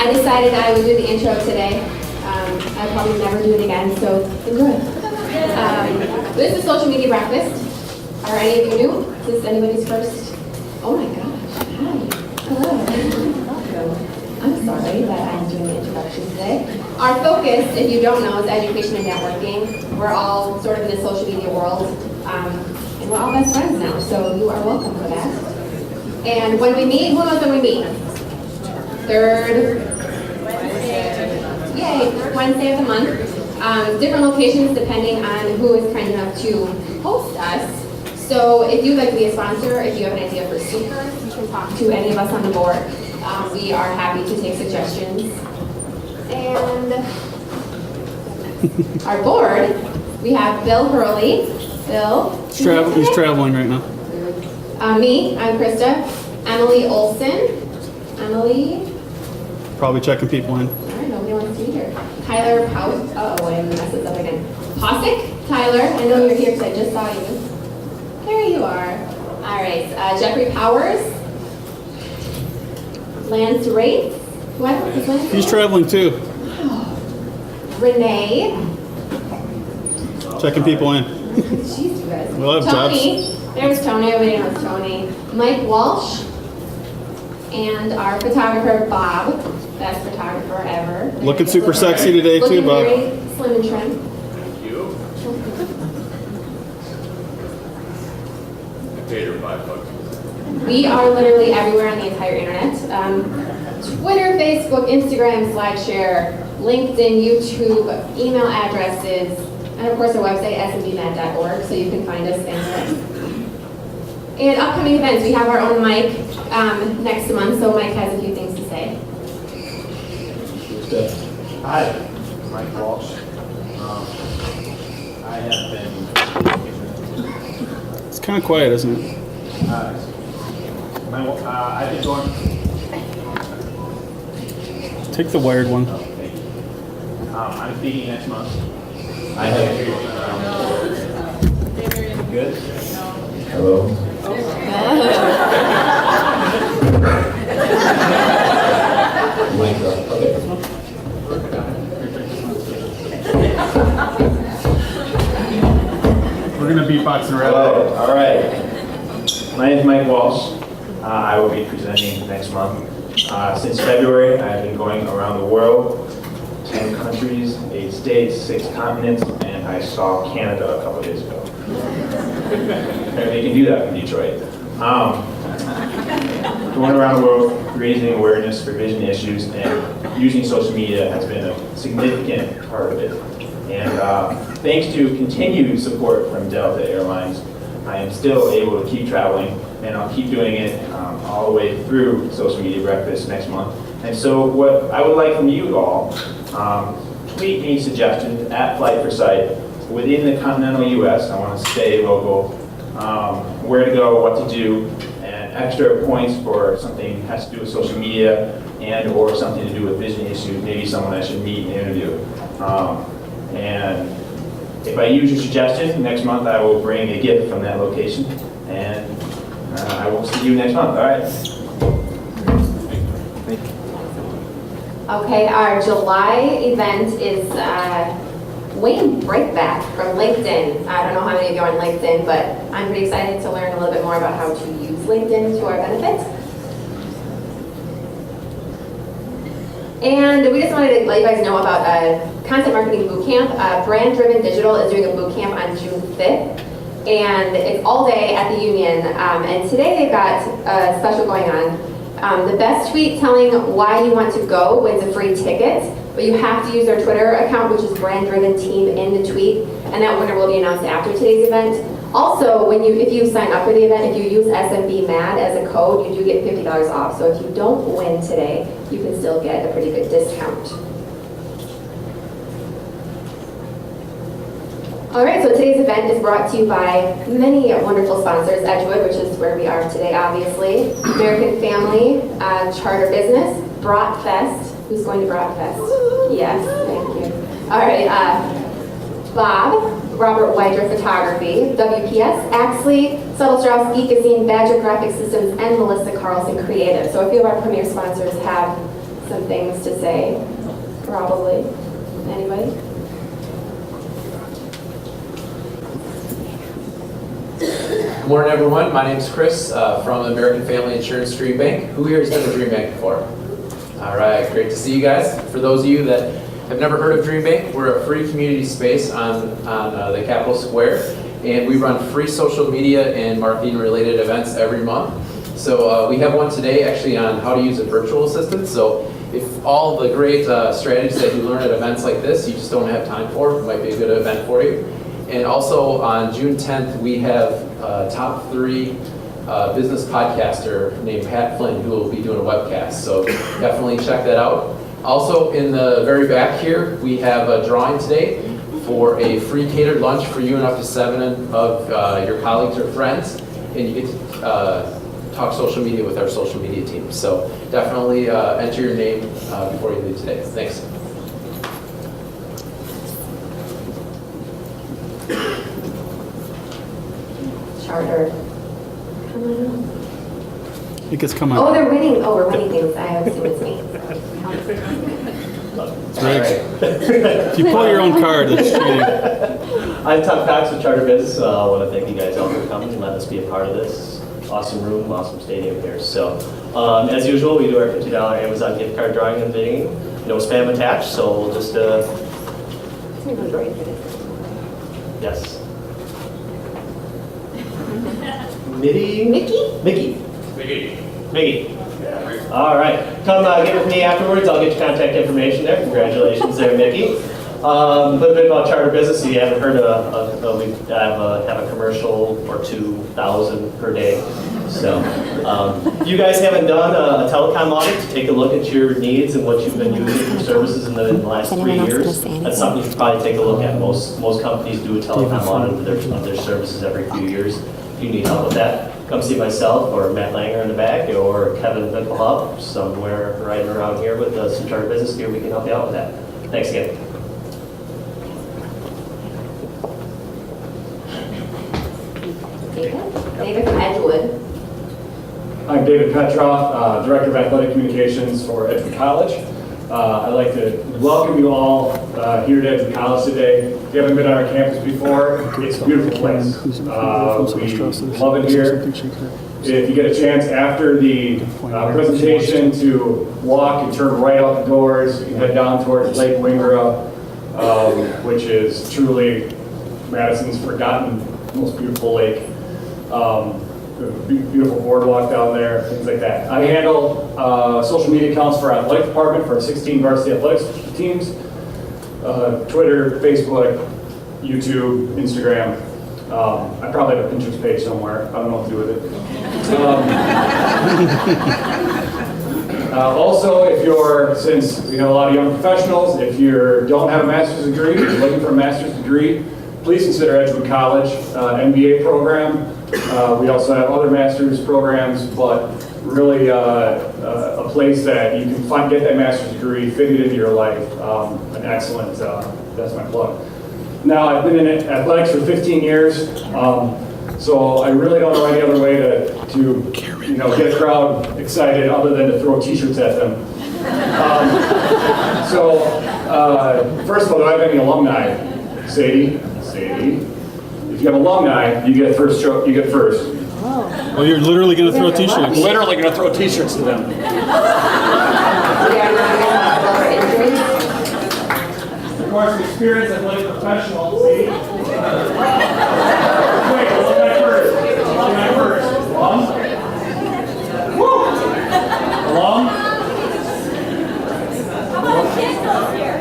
I decided I would do the intro today. I'll probably never do it again, so enjoy. This is Social Media Breakfast. Are any of you new? Is this anybody's first? Oh my gosh, hi. Hello. Welcome. I'm sorry that I'm doing the introduction today. Our focus, if you don't know, is education and networking. We're all sort of in the social media world, and we're all best friends now, so you are welcome for that. And when we meet, who knows when we meet? Third Wednesday of the month. Different locations depending on who is kind enough to host us. So if you'd like to be a sponsor, if you have an idea for speakers, you can talk to any of us on the board. We are happy to take suggestions. And our board, we have Bill Hurley. Bill. He's traveling right now. Me, I'm Krista. Emily Olson. Emily. Probably checking people in. All right, nobody wants to be here. Tyler Pout. Oh, wait, I'm gonna mess this up again. Posick. Tyler, I know you're here because I just saw you. There you are. All right, Jeffrey Powers. Lance Wraith. What? Is Lance He's traveling too. Renee. Checking people in. Jeez, you guys. We'll have Tony. There's Tony. Everybody knows Tony. Mike Walsh. And our photographer, Bob. Best photographer ever. Looking super sexy today too, Bob. Very slim and trim. Thank you. I paid her $5. We are literally everywhere on the entire internet. Twitter, Facebook, Instagram, SlideShare, LinkedIn, YouTube, email addresses, and of course our website, SMBMad.org, so you can find us anywhere. And upcoming events, we have our own mic next month, so Mike has a few things to say. Hi, Mike Walsh. I have been. It's kind of quiet, isn't it? I've been going. Take the wired one. Oh, thank you. I'm speaking next month. I have. Good. Hello. We're gonna beatbox and rap. Hello. All right. My name is Mike Walsh. I will be presenting next month. Since February, I have been going around the world, 10 countries, 8 states, 6 continents, and I saw Canada a couple days ago. Apparently you can do that in Detroit. Going around the world, raising awareness for vision issues, and using social media has been a significant part of it. And thanks to continued support from Delta Airlines, I am still able to keep traveling, and I'll keep doing it all the way through Social Media Breakfast next month. And so what I would like from you all, tweet me suggestions at Flight for Sight within the continental US. I want to stay local, where to go, what to do, and extra points for something that has to do with social media and or something to do with vision issues, maybe someone I should meet and interview. And if I use your suggestion, next month I will bring a gift from that location, and I will see you next month. All right. Okay, our July event is Wayne Breakback from LinkedIn. I don't know how many of you are on LinkedIn, but I'm pretty excited to learn a little bit more about how to use LinkedIn to our benefit. And we just wanted to let you guys know about Content Marketing Bootcamp. Brand Driven Digital is doing a bootcamp on June 5th. And it's all day at the Union. And today they've got a special going on. The best tweet telling why you want to go wins a free ticket. But you have to use their Twitter account, which is Brand Driven Team, in the tweet. And that winner will be announced after today's event. Also, if you sign up for the event, if you use SMBMad as a code, you do get $50 off. So if you don't win today, you can still get a pretty good discount. All right, so today's event is brought to you by many wonderful sponsors. Edgewood, which is where we are today, obviously. American Family, Charter Business, Bratfest. Who's going to Bratfest? Yes, thank you. All right, Bob, Robert Weider Photography, WPS, Axley, Subtle Strauss, Geekazine, Badger Graphic Systems, and Melissa Carlson Creative. So a few of our premier sponsors have some things to say, probably. Anybody? Good morning, everyone. My name is Chris from American Family Insurance Dream Bank. Who here has been to Dream Bank before? All right, great to see you guys. For those of you that have never heard of Dream Bank, we're a free community space on the Capitol Square, and we run free social media and marketing related events every month. So we have one today actually on how to use a virtual assistant. So if all the great strategies that you learn at events like this, you just don't have time for, it might be a good event for you. And also on June 10th, we have top 3 business podcaster named Pat Flynn who will be doing a webcast. So definitely check that out. Also in the very back here, we have a drawing today for a free catered lunch for you and up to 7 of your colleagues or friends. And you get to talk social media with our social media team. So definitely enter your name before you leave today. Thanks. Charter. Come on. It gets come Oh, out. they're winning. Oh, we're winning things. I assume it's me. Briggs. If you pull your own card, it's cheating. I'm Tom Cox with Charter Biz. I want to thank you guys all for coming and letting us be a part of this. Awesome room, awesome stadium here. So, as usual, we do our $50 Amazon gift card drawing in the beginning. No spam attached, so we'll just, yes. Mickey? Mickey. All right. Come get with me afterwards. I'll get your contact information there. Congratulations there, Mickey. A little bit about Charter Business. If you haven't heard we have a commercial or 2,000 per day. So if you guys haven't done a telecom audit to take a look at your needs and what you've been using for services in the last 3 years, that's something you should probably take a look at. Most companies do a telecom audit of their services every few years. If you need help with that, come see myself or Matt Langer in the back or Kevin Mickelhub somewhere right around here with some Charter Business gear. We can help you out with that. Thanks again. David from Edgewood. I'm David Petroff, Director of Athletic Communications for Edgewood College. I'd like to welcome you all here to Edgewood College today. If you haven't been on our campus before, it's a beautiful place. We love it here. If you get a chance after the presentation to walk and turn right out the doors, you can head down towards Lake Wingra, which is truly Madison's forgotten most beautiful lake. Beautiful boardwalk down there, things like that. I handle social media accounts for our athletic department for our 16 varsity athletics teams. Twitter, Facebook, YouTube, Instagram. I probably have a Pinterest page somewhere. I don't know what to do with it. Also, since we have a lot of young professionals, if you don't have a master's degree, you're looking for a master's degree, please consider Edgewood College MBA program. We also have other master's programs, but really a place that you can get that master's degree, fit it into your life. An excellent, that's my plug. Now, I've been in athletics for 15 years, so I really don't know any other way to get a crowd excited other than to throw t-shirts at them. First of all, do I have any alumni? Sadie. If you have alumni, you get first. You get first. Well, you're literally going to throw t-shirts. Literally going to throw t-shirts to them. Of course, experienced athletic professional. See? Wait, alumni first. Alum? Woo! Alum? How about kids up here?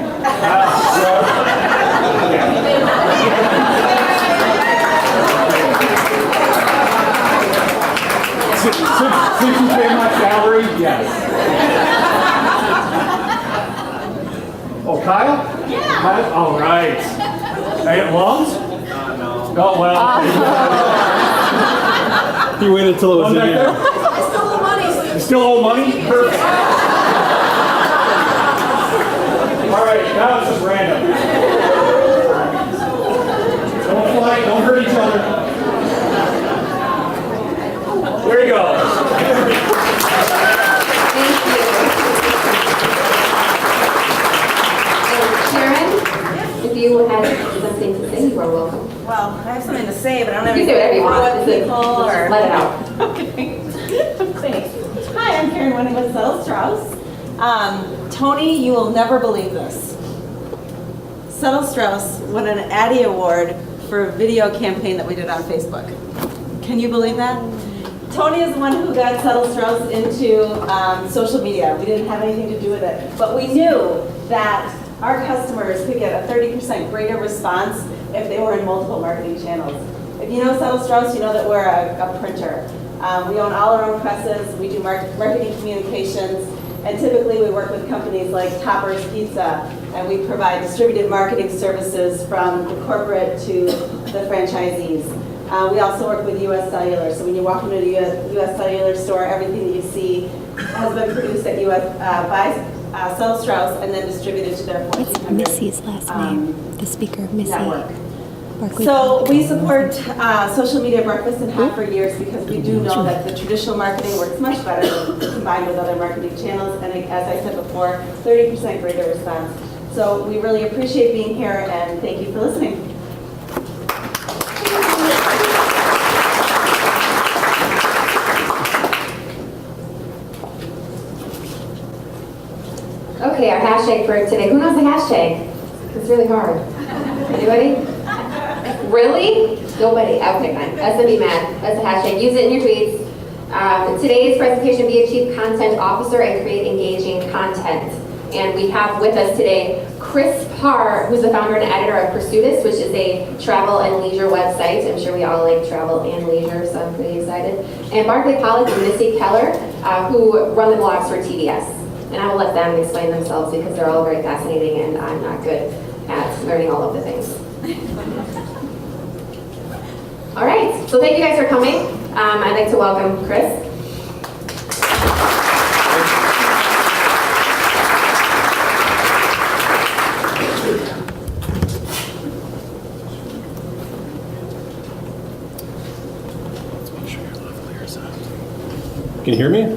Since you pay my salary, yes. Oh, Kyle? Yeah. Kyle? All right. Hey, lungs? No. Oh, well. He waited until it was in Back here. there? I still owe money. You still owe money? Perfect. All right, now it's just random. Don't fight, don't hurt each other. There you go. Thank you. you had something to say, you are welcome. Well, I have something to say, but I don't have You can say whatever you want. what people or. Let it out. Okay. Thanks. Hi, I'm Karen Winning with Settle Strauss. Tony, you will never believe this. Settle Strauss won an Addy Award for a video campaign that we did on Facebook. Can you believe that? Tony is the one who got Settle Strauss into social media. We didn't have anything to do with it, but we knew that our customers could get a 30% greater response if they were in multiple marketing channels. If you know Settle Strauss, you know that we're a printer. We own all our own presses, we do marketing communications, and typically we work with companies like Topper's Pizza, and we provide distributed marketing services from the corporate to the franchisees. We also work with US Cellular, so when you walk into a US Cellular store, everything that you see has been produced at by Settle Strauss and then distributed to their What's 1,400 Missy's last name? The speaker, Missy. network. Barkley. So we support social media breakfast and half for years because we do know that the traditional marketing works much better combined with other marketing channels. And as I said before, 30% greater response. So we really appreciate being here and thank you for listening. Okay, our hashtag for today. Who knows the hashtag? It's really hard. Anybody? Really? Nobody? Okay, fine. SMBMad. That's a hashtag. Use it in your tweets. Today's presentation, be a chief content officer and create engaging content. And we have with us today Chris Parr, who's the founder and editor of Pursuitus, which is a travel and leisure website. I'm sure we all like travel and leisure, so I'm pretty excited. And Barkley Pollock and Missy Keller, who run the blogs for TDS. And I will let them explain themselves because they're all very fascinating and I'm not good at learning all of the things. All right, so thank you guys for coming. I'd like to welcome Chris. Can you hear me?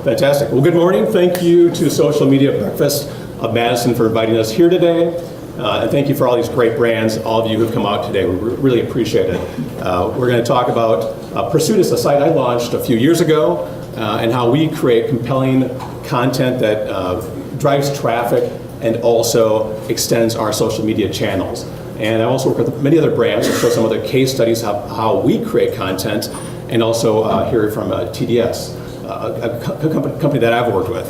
Fantastic. Well, good morning. Thank you to Social Media Breakfast of Madison for inviting us here today. And thank you for all these great brands, all of you who've come out today. We really appreciate it. We're going to talk about Pursuitus, a site I launched a few years ago, and how we create compelling content that drives traffic and also extends our social media channels. And I also work with many other brands to show some other case studies of how we create content, and also hear from TDS, a company that I've worked with.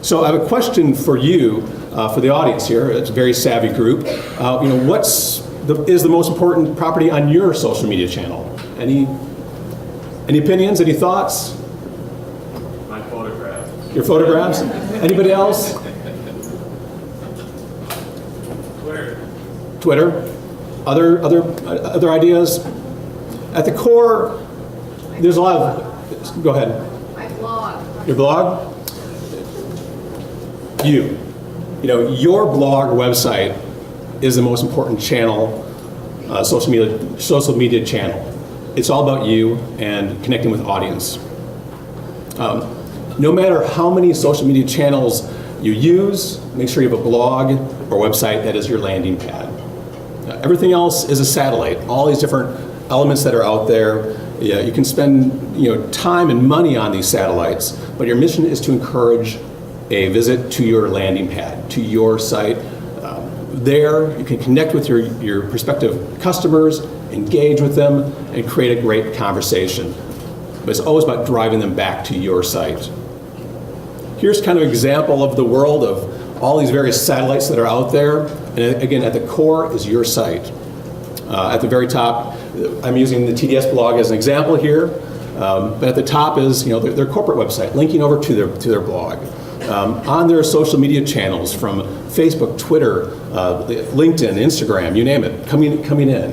So I have a question for you, for the audience here. It's a very savvy group. Is the most important property on your social media channel? Any opinions? Any thoughts? My photographs. Your photographs? Anybody else? Twitter. Other ideas? At the core, there's a lot of. Go ahead. My blog. Your blog? Your blog or website is the most important channel, social media channel. It's all about you and connecting with audience. No matter how many social media channels you use, make sure you have a blog or website that is your landing pad. Everything else is a satellite. All these different elements that are out there, you can spend time and money on these satellites, but your mission is to encourage a visit to your landing pad, to your site. There, you can connect with your prospective customers, engage with them, and create a great conversation. But it's always about driving them back to your site. Here's kind of an example of the world of all these various satellites that are out there. And again, at the core is your site. At the very top, I'm using the TDS blog as an example here. But at the top is their corporate website, linking over to their blog. On their social media channels from Facebook, Twitter, LinkedIn, Instagram, you name it, coming in.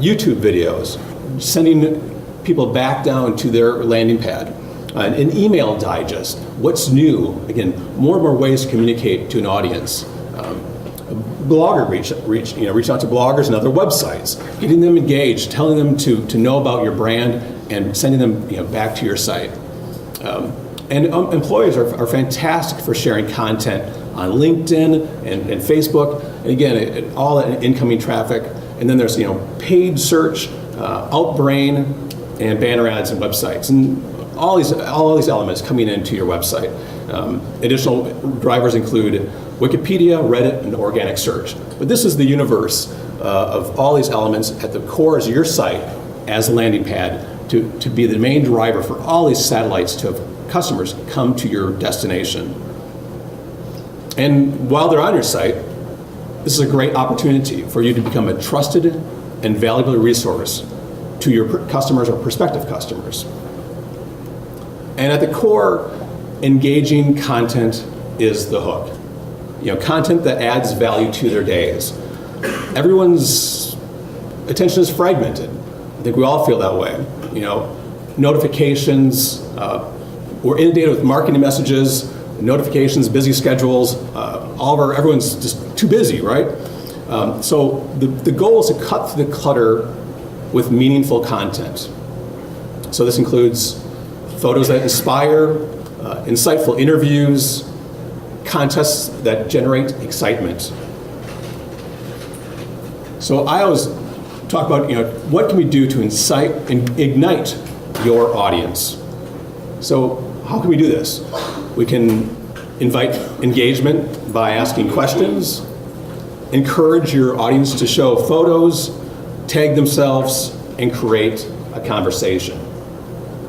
YouTube videos, sending people back down to their landing pad. An email digest, what's new? Again, more and more ways to communicate to an audience. Blogger reach out to bloggers and other websites, getting them engaged, telling them to know about your brand, and sending them back to your site. And employers are fantastic for sharing content on LinkedIn and Facebook. And again, all that incoming traffic. And then there's paid search, Outbrain, and banner ads and websites, and all these elements coming into your website. Additional drivers include Wikipedia, Reddit, and organic search. But this is the universe of all these elements. At the core is your site as a landing pad to be the main driver for all these satellites to have customers come to your destination. And while they're on your site, this is a great opportunity for you to become a trusted and valuable resource to your customers or prospective customers. And at the core, engaging content is the hook. Content that adds value to their days. Everyone's attention is fragmented. I think we all feel that way. Notifications, we're inundated with marketing messages, notifications, busy schedules, everyone's just too busy, right? So the goal is to cut through the clutter with meaningful content. So this includes photos that inspire, insightful interviews, contests that generate excitement. So I always talk about, what can we do to incite and ignite your audience? So how can we do this? We can invite engagement by asking questions, encourage your audience to show photos, tag themselves, and create a conversation.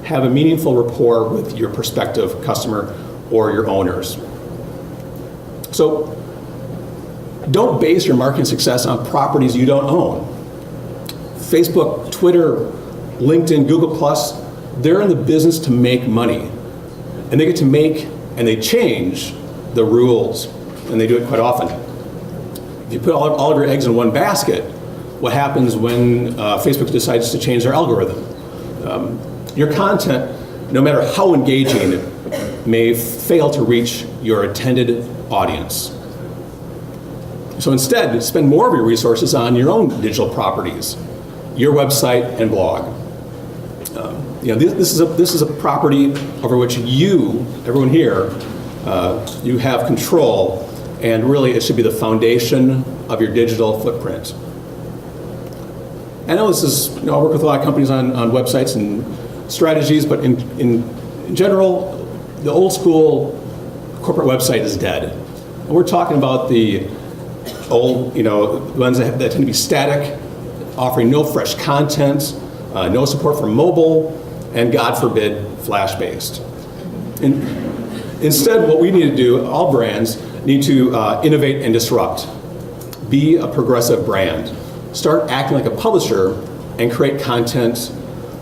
Have a meaningful rapport with your prospective customer or your owners. So don't base your marketing success on properties you don't own. Facebook, Twitter, LinkedIn, Google+, they're in the business to make money. And they get to make and they change the rules, and they do it quite often. If you put all of your eggs in one basket, what happens when Facebook decides to change their algorithm? Your content, no matter how engaging, may fail to reach your intended audience. So instead, spend more of your resources on your own digital properties, your website and blog. This is a property over which you, everyone here, you have control, and really it should be the foundation of your digital footprint. I know this is, I work with a lot of companies on websites and strategies, but in general, the old school corporate website is dead. And we're talking about the old, ones that tend to be static, offering no fresh content, no support for mobile, and God forbid, flash-based. Instead, what we need to do, all brands, need to innovate and disrupt. Be a progressive brand. Start acting like a publisher and create content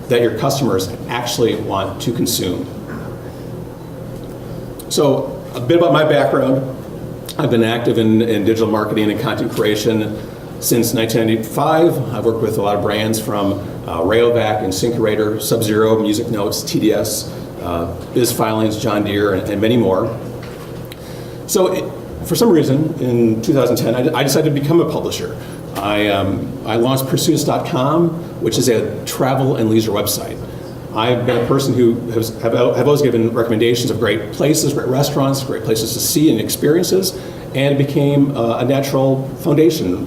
that your customers actually want to consume. So, a bit about my background. I've been active in digital marketing and content creation since 1995. I've worked with a lot of brands from Rayovac and Syncurator, Sub-Zero, Music Notes, TDS, Biz Filings, John Deere, and many more. So for some reason, in 2010, I decided to become a publisher. I launched Pursuits.com, which is a travel and leisure website. I've been a person who have always given recommendations of great places, great restaurants, great places to see and experiences, and it became a natural foundation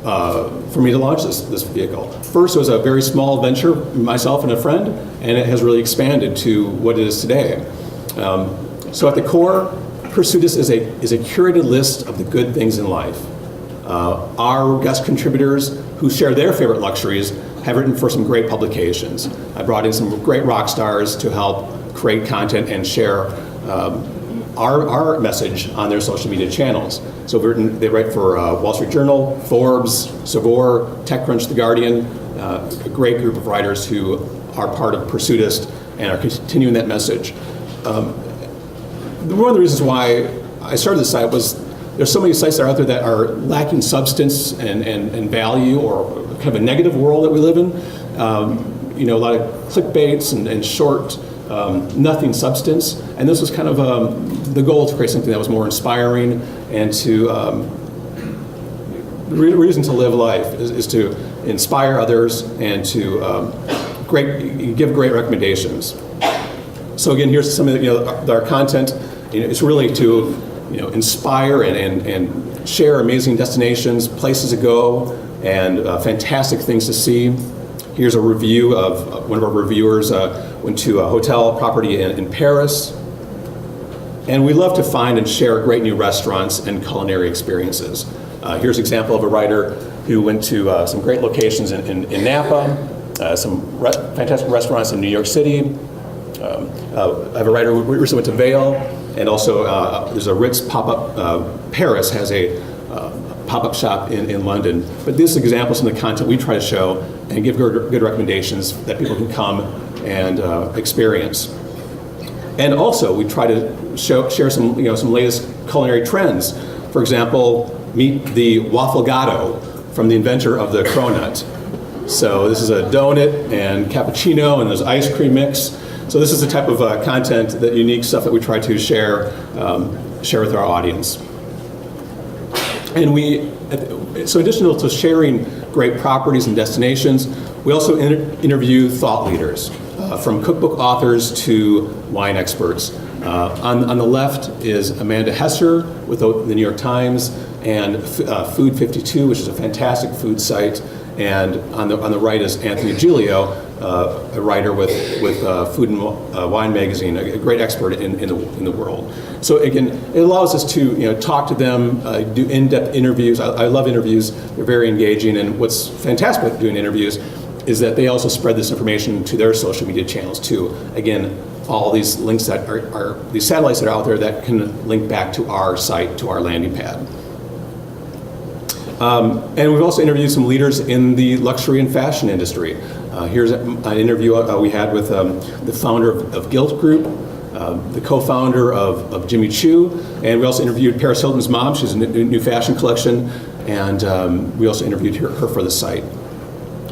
for me to launch this vehicle. First, it was a very small venture, myself and a friend, and it has really expanded to what it is today. So at the core, Pursuits is a curated list of the good things in life. Our guest contributors who share their favorite luxuries have written for some great publications. I brought in some great rock stars to help create content and share our message on their social media channels. So they write for Wall Street Journal, Forbes, Saveur, TechCrunch, The Guardian, a great group of writers who are part of Pursuitist and are continuing that message. One of the reasons why I started this site was there's so many sites that are out there that are lacking substance and value, or kind of a negative world that we live in. A lot of clickbaits and short, nothing substance. And this was kind of the goal, to create something that was more inspiring and to the reason to live life is to inspire others and to give great recommendations. So again, here's some of our content. It's really to inspire and share amazing destinations, places to go, and fantastic things to see. Here's a review of one of our reviewers went to a hotel property in Paris. And we love to find and share great new restaurants and culinary experiences. Here's an example of a writer who went to some great locations in Napa, some fantastic restaurants in New York City. I have a writer who recently went to Vail, and also there's a Ritz pop-up. Paris has a pop-up shop in London. But this is examples of the content we try to show and give good recommendations that people can come and experience. And also, we try to share some latest culinary trends. For example, meet the waffle-gato from the inventor of the cronut. So this is a donut and cappuccino, and there's ice cream mix. So this is the type of content, that unique stuff that we try to share with our audience. And so in addition to sharing great properties and destinations, we also interview thought leaders, from cookbook authors to wine experts. On the left is Amanda Hesser with the New York Times, and Food 52, which is a fantastic food site. And on the right is Anthony Giglio, a writer with Food and Wine magazine, a great expert in the world. So again, it allows us to talk to them, do in-depth interviews. I love interviews; they're very engaging. And what's fantastic about doing interviews is that they also spread this information to their social media channels too. Again, all these links that are these satellites that are out there that can link back to our site, to our landing pad. And we've also interviewed some leaders in the luxury and fashion industry. Here's an interview we had with the founder of Gilt Group, the co-founder of Jimmy Choo, and we also interviewed Paris Hilton's mom. She's a new fashion collection, and we also interviewed her for the site.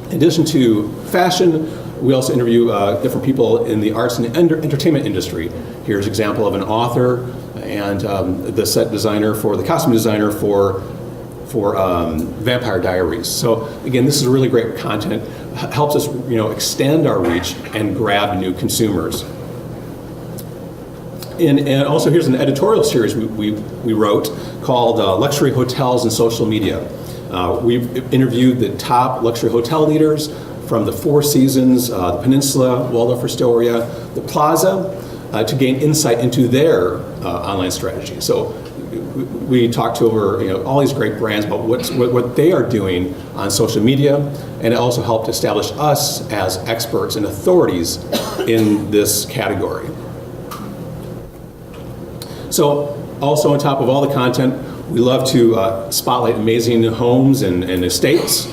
In addition to fashion, we also interview different people in the arts and entertainment industry. Here's an example of an author and the set designer the costume designer for Vampire Diaries. So again, this is really great content. Helps us, extend our reach and grab new consumers. And also here's an editorial series we wrote called Luxury Hotels and Social Media. We've interviewed the top luxury hotel leaders from the Four Seasons, the Peninsula, Waldorf Astoria, the Plaza, to gain insight into their online strategy. So we talked to over all these great brands about what they are doing on social media, and it also helped establish us as experts and authorities in this category. So also on top of all the content, we love to spotlight amazing homes and estates.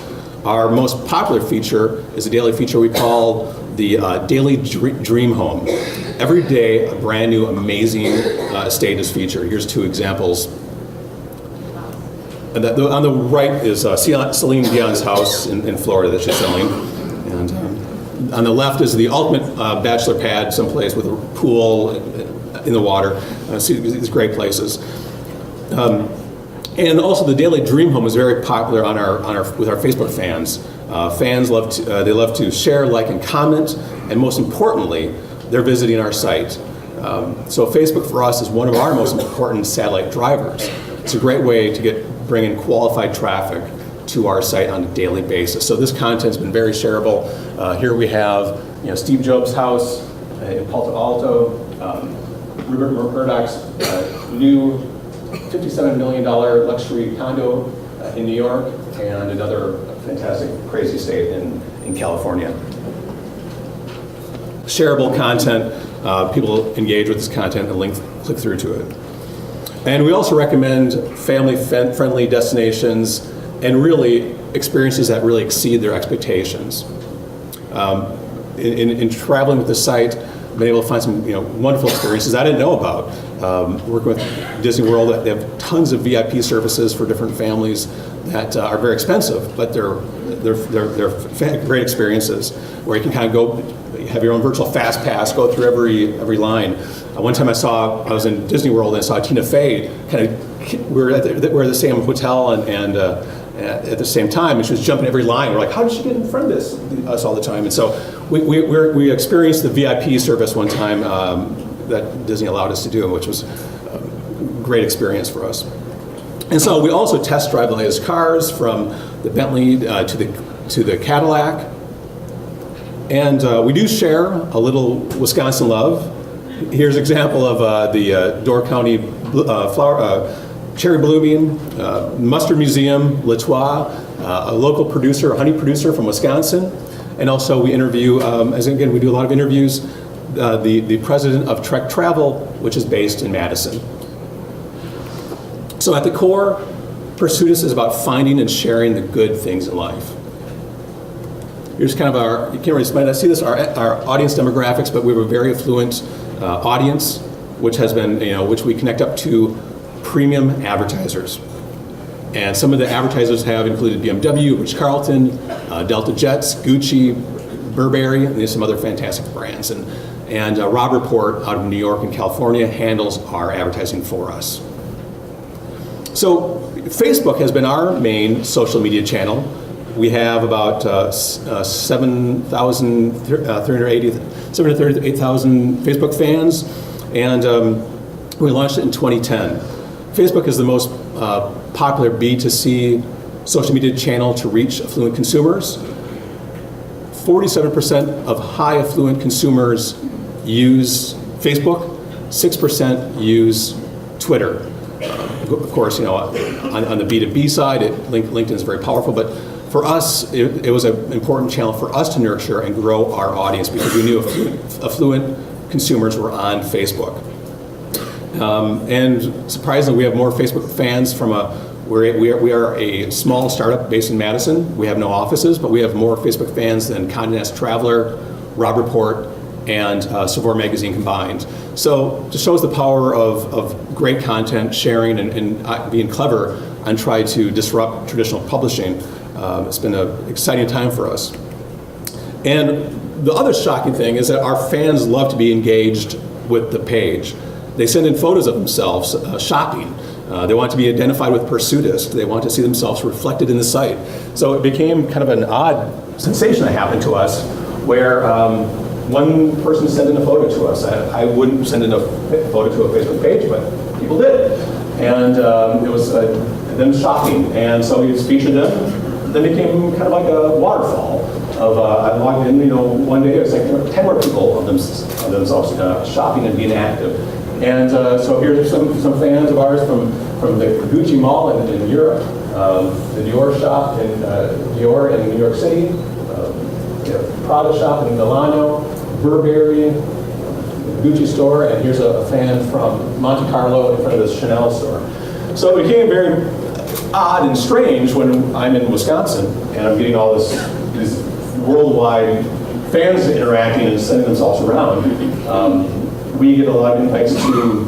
Our most popular feature is a daily feature we call the Daily Dream Home. Every day, a brand new, amazing estate is featured. Here's two examples. And on the right is Celine Dion's house in Florida that she's selling. And on the left is the ultimate bachelor pad, someplace with a pool in the water. See these great places. And also, the Daily Dream Home is very popular with our Facebook fans. Fans love to share, like, and comment, and most importantly, they're visiting our site. So Facebook for us is one of our most important satellite drivers. It's a great way to bring in qualified traffic to our site on a daily basis. So this content's been very shareable. Here we have Steve Jobs' house in Palo Alto, Rupert Murdoch's new $57 million luxury condo in New York, and another fantastic, crazy estate in California. Shareable content, people engage with this content and click through to it. And we also recommend family-friendly destinations and really experiences that really exceed their expectations. In traveling with the site, I've been able to find some wonderful experiences I didn't know about. Working with Disney World, they have tons of VIP services for different families that are very expensive, but they're great experiences where you can kind of go, have your own virtual fast pass, go through every line. One time I was in Disney World and I saw Tina Fey. We're at the same hotel and at the same time, and she was jumping every line. We're like, how did she get in front of us all the time? And so we experienced the VIP service one time that Disney allowed us to do, which was great experience for us. And so we also test drive the latest cars, from the Bentley to the Cadillac. And we do share a little Wisconsin love. Here's an example of the Door County cherry blooming, Mustard Museum, Latois, a local producer, a honey producer from Wisconsin. And also we interview, we do a lot of interviews, the president of Trek Travel, which is based in Madison. So at the core, Pursutus is about finding and sharing the good things in life. Here's kind of our, you can't really might not see this, our audience demographics, but we have a very affluent audience, which has been, which we connect up to premium advertisers. And some of the advertisers have included BMW, Ritz-Carlton, Delta Jets, Gucci, Burberry, and there's some other fantastic brands. And Rob Report out of New York and California handles our advertising for us. So Facebook has been our main social media channel. We have about 738,000 Facebook fans, and we launched it in 2010. Facebook is the most popular B2C social media channel to reach affluent consumers. 47% of high affluent consumers use Facebook, 6% use Twitter. Of course, on the B2B side, LinkedIn is very powerful, but for us, it was an important channel for us to nurture and grow our audience, because we knew affluent consumers were on Facebook. And surprisingly, we have more Facebook fans from we are a small startup based in Madison. We have no offices, but we have more Facebook fans than Condé Nast Traveler, Rob Report, and Savor Magazine combined. So it just shows the power of great content, sharing, and being clever and try to disrupt traditional publishing. It's been an exciting time for us. And the other shocking thing is that our fans love to be engaged with the page. They send in photos of themselves shopping. They want to be identified with Pursutus. They want to see themselves reflected in the site. So it became kind of an odd sensation that happened to us, where one person sent in a photo to us. I wouldn't send in a photo to a Facebook page, but people did. And it was them shopping. And so we just featured them. Then it became kind of like a waterfall of, I logged in, one day, it was like 10 more people of themselves shopping and being active. And so here's some fans of ours from the Gucci Mall in Europe, the Dior shop in Dior in New York City, Prada shop in Milano, Burberry, Gucci store, and here's a fan from Monte Carlo in front of the Chanel store. So it became very odd and strange when I'm in Wisconsin and I'm getting all these worldwide fans interacting and sending themselves around. We get a lot of invites to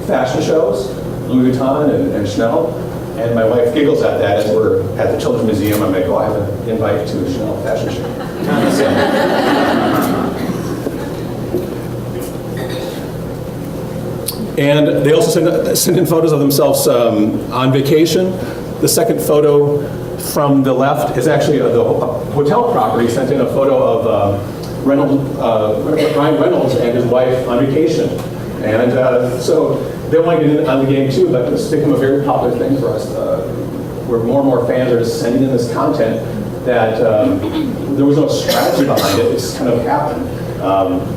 fashion shows, Louis Vuitton and Chanel, and my wife giggles at that as we're at the Children's Museum. I'm like, oh, I have an invite to a Chanel fashion show. And they also send in photos of themselves on vacation. The second photo from the left is actually the hotel property sent in a photo of Ryan Reynolds and his wife on vacation. And so they want to get in on the game too, but it's become a very popular thing for us, where more and more fans are just sending in this content that there was no strategy behind it, it just kind of happened.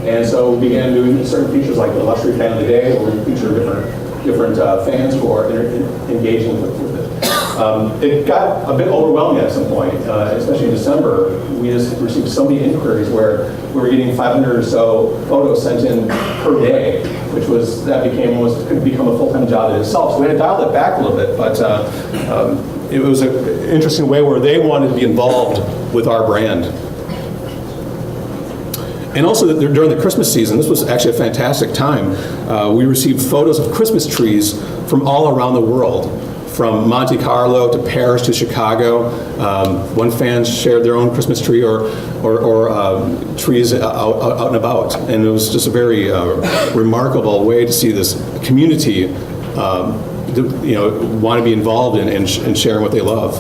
And so we began doing certain features like the Luxury Fan of the Day, where we feature different fans who are engaging with it. It got a bit overwhelming at some point, especially in December. We just received so many inquiries where we were getting 500 or so photos sent in per day, which could become a full-time job in itself. So we had to dial it back a little bit, but it was an interesting way where they wanted to be involved with our brand. And also during the Christmas season, this was actually a fantastic time. We received photos of Christmas trees from all around the world, from Monte Carlo to Paris to Chicago. One fan shared their own Christmas tree or trees out and about. And it was just a very remarkable way to see this community want to be involved in sharing what they love.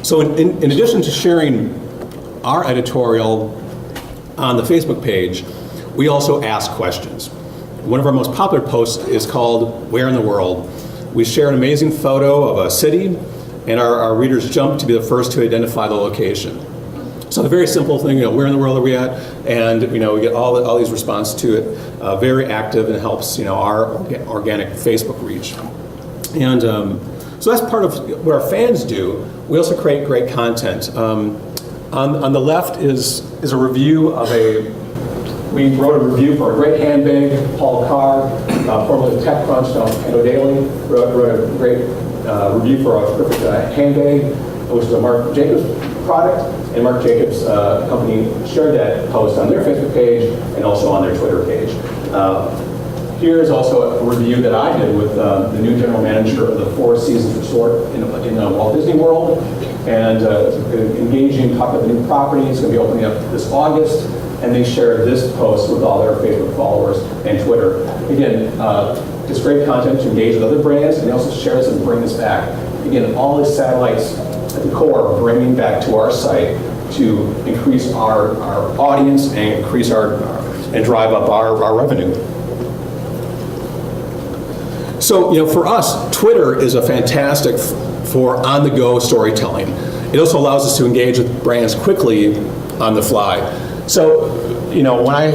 So in addition to sharing our editorial on the Facebook page, we also ask questions. One of our most popular posts is called Where in the World? We share an amazing photo of a city, and our readers jump to be the first to identify the location. So a very simple thing, where in the world are we at? And we get all these responses to it. Very active, and helps our organic Facebook reach. And so that's part of what our fans do. We also create great content. On the left is a review of we wrote a review for a great handbag. Paul Parr, formerly of TechCrunch, now Kendo Daily, wrote a great review for a perfect handbag, which is a Marc Jacobs product. And Marc Jacobs' company shared that post on their Facebook page and also on their Twitter page. Here's also a review that I did with the new general manager of the Four Seasons Resort in Walt Disney World. And engaging, talk about the new property. It's going to be opening up this August. And they shared this post with all their Facebook followers and Twitter. Again, it's great content to engage with other brands, and they also share this and bring this back. Again, all these satellites at the core bringing back to our site to increase our audience and increase and drive up our revenue. So, for us, Twitter is a fantastic for on-the-go storytelling. It also allows us to engage with brands quickly on the fly. So, when I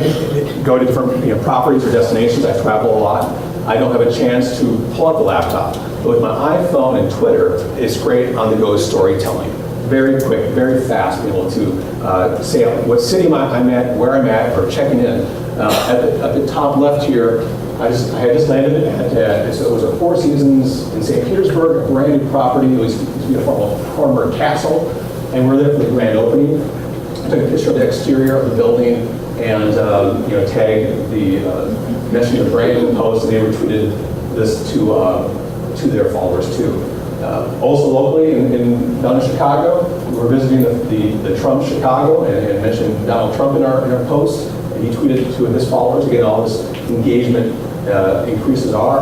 go to different properties or destinations, I travel a lot. I don't have a chance to pull up the laptop. But with my iPhone and Twitter, it's great on-the-go storytelling. Very quick, very fast, being able to say what city I'm at, where I'm at, or checking in. At the top left here, I had just landed at it was a Four Seasons in St. Petersburg, a brand new property. It used to be a former castle, and we're there for the grand opening. I took a picture of the exterior of the building and tagged the mentioning the brand new post, and they retweeted this to their followers too. Also locally down in Chicago, we were visiting the Trump Chicago and mentioned Donald Trump in our post, and he tweeted to his followers. Again, all this engagement increases our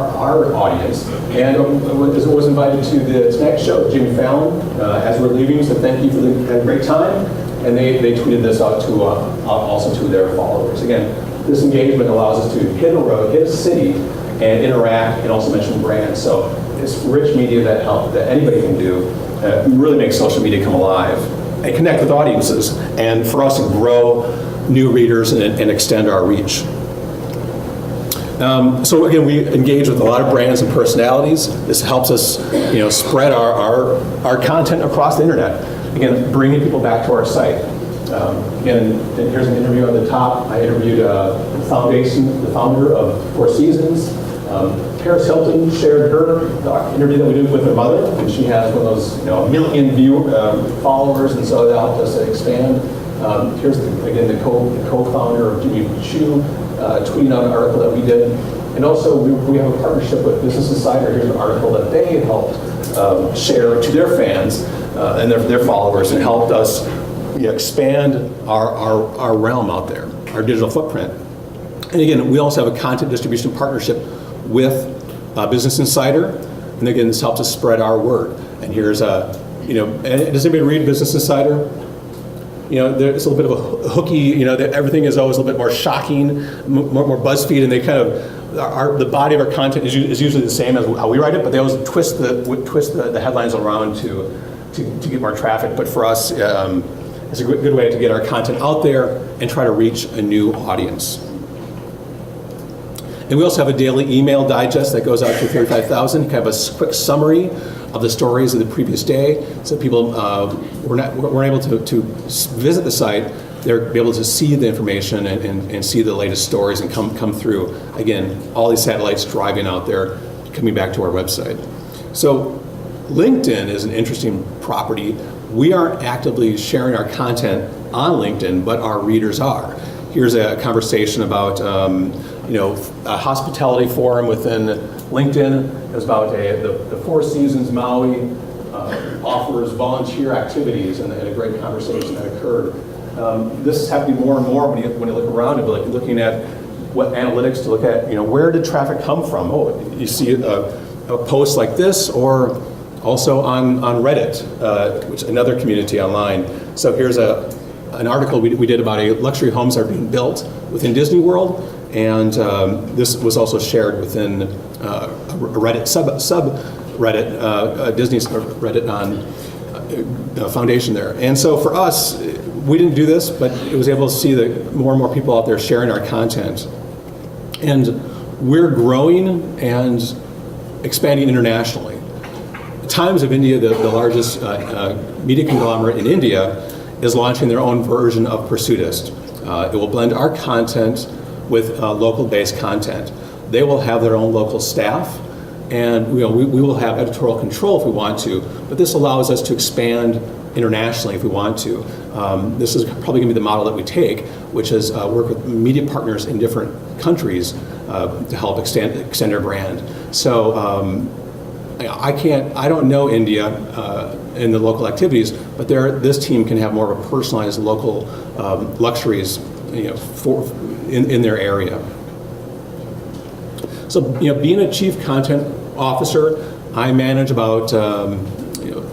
audience. And was invited to the Tonight Show, Jimmy Fallon, as we're leaving, so thank you for the great time. And they tweeted this out to also to their followers. Again, this engagement allows us to hit a road, hit a city, and interact, and also mention brands. So it's rich media that anybody can do. Really make social media come alive and connect with audiences, and for us to grow new readers and extend our reach. So again, we engage with a lot of brands and personalities. This helps us, spread our content across the internet. Again, bringing people back to our site. Again, here's an interview on the top. I interviewed the founder of Four Seasons. Paris Hilton shared her interview that we did with her mother, and she has one of those, 1 million followers, and so that helped us expand. Here's the co-founder of Jimmy Choo tweeting out an article that we did, and also we have a partnership with Business Insider. Here's an article that they helped share to their fans and their followers, and helped us expand our realm out there, our digital footprint. And again, we also have a content distribution partnership with Business Insider, and again, this helps us spread our word. And here's does anybody read Business Insider? There's a little bit of a hooky, that everything is always a little bit more shocking, more BuzzFeed, and they kind of, the body of our content is usually the same as how we write it, but they always twist the headlines around to get more traffic. But for us, it's a good way to get our content out there and try to reach a new audience. And we also have a daily email digest that goes out to 35,000, kind of a quick summary of the stories of the previous day, so people weren't able to visit the site. They're able to see the information and see the latest stories and come through. Again, all these satellites driving out there, coming back to our website. So LinkedIn is an interesting property. We aren't actively sharing our content on LinkedIn, but our readers are. Here's a conversation about a hospitality forum within LinkedIn. It was about the Four Seasons Maui offers volunteer activities, and a great conversation that occurred. This is happening more and more when you look around it, like looking at what analytics to look at. Where did traffic come from? Oh, you see a post like this, or also on Reddit, which is another community online. So here's a an article we did about luxury homes that are being built within Disney World, and this was also shared within a Reddit subreddit, Disney's Reddit on Foundation there. And so for us, we didn't do this, but it was able to see that more and more people out there sharing our content. And we're growing and expanding internationally. Times of India, the largest media conglomerate in India, is launching their own version of Pursuitist. It will blend our content with local-based content. They will have their own local staff, and we will have editorial control if we want to, but this allows us to expand internationally if we want to. This is probably going to be the model that we take, which is work with media partners in different countries to help extend our brand. So I don't know India in the local activities, but this team can have more of a personalized local luxuries, in their area. So being a chief content officer, I manage about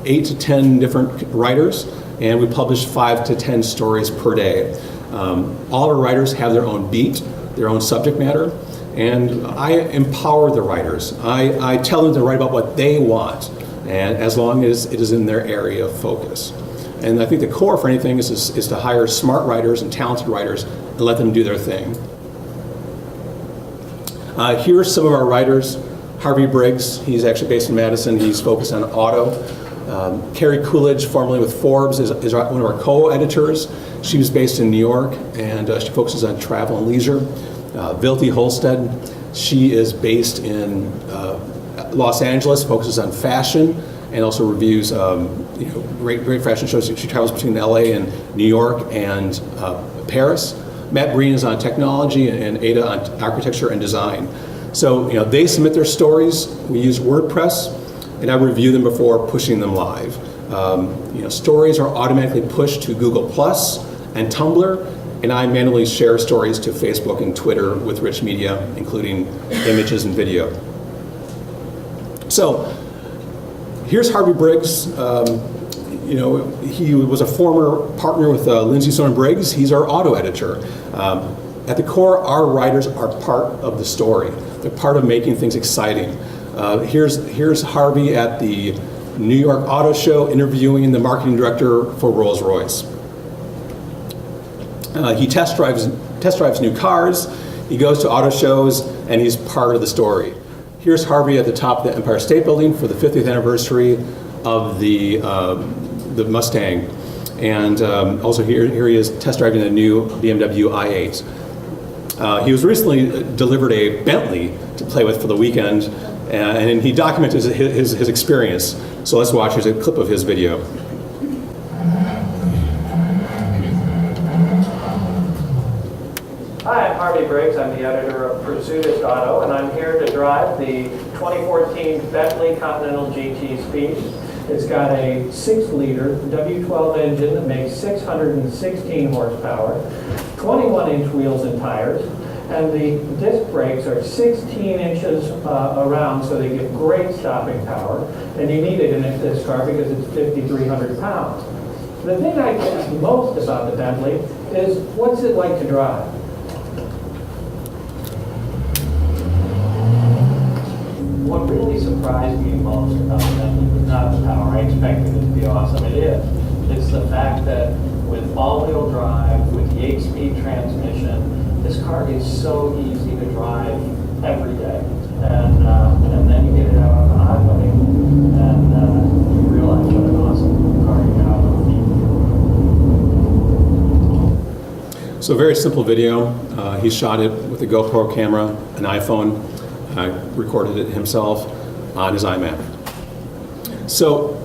8 to 10 different writers, and we publish 5 to 10 stories per day. All our writers have their own beat, their own subject matter, and I empower the writers. I tell them to write about what they want, and as long as it is in their area of focus. And I think the core for anything is to hire smart writers and talented writers and let them do their thing. Here are some of our writers. Harvey Briggs, he's actually based in Madison. He's focused on auto. Carrie Coolidge, formerly with Forbes, is one of our co-editors. She was based in New York, and she focuses on travel and leisure. Vilti Holstead, she is based in Los Angeles, focuses on fashion, and also reviews great fashion shows. She travels between LA and New York and Paris. Matt Breen is on technology, and Ada on architecture and design. So they submit their stories. We use WordPress, and I review them before pushing them live. Stories are automatically pushed to Google Plus and Tumblr, and I manually share stories to Facebook and Twitter with rich media, including images and video. So here's Harvey Briggs. He was a former partner with Lindsay Stone & Briggs. He's our auto editor. At the core, our writers are part of the story. They're part of making things exciting. Here's Harvey at the New York Auto Show interviewing the marketing director for Rolls-Royce. He test drives new cars. He goes to auto shows, and he's part of the story. Here's Harvey at the top of the Empire State Building for the 50th anniversary of the Mustang. And also here he is test driving the new BMW i8. He was recently delivered a Bentley to play with for the weekend, and he documented his experience. So let's watch. Here's a clip of his video. Hi, I'm Harvey Briggs. I'm the editor of Pursuitist Auto, and I'm here to drive the 2014 Bentley Continental GT Speed. It's got a 6-liter W12 engine that makes 616 horsepower, 21-inch wheels and tires, and the disc brakes are 16 inches around, so they give great stopping power. And you need it in this car because it's 5,300 pounds. The thing I like most about the Bentley is what's it like to drive? What really surprised me most about the Bentley was not the power. I expected it to be awesome. It is. It's the fact that with all-wheel drive, with the 8-speed transmission, this car is so easy to drive every day. And then you get it out on the highway, and you realize what an awesome car you got on the feet. So very simple video. He shot it with a GoPro camera, an iPhone. Recorded it himself on his iMac. So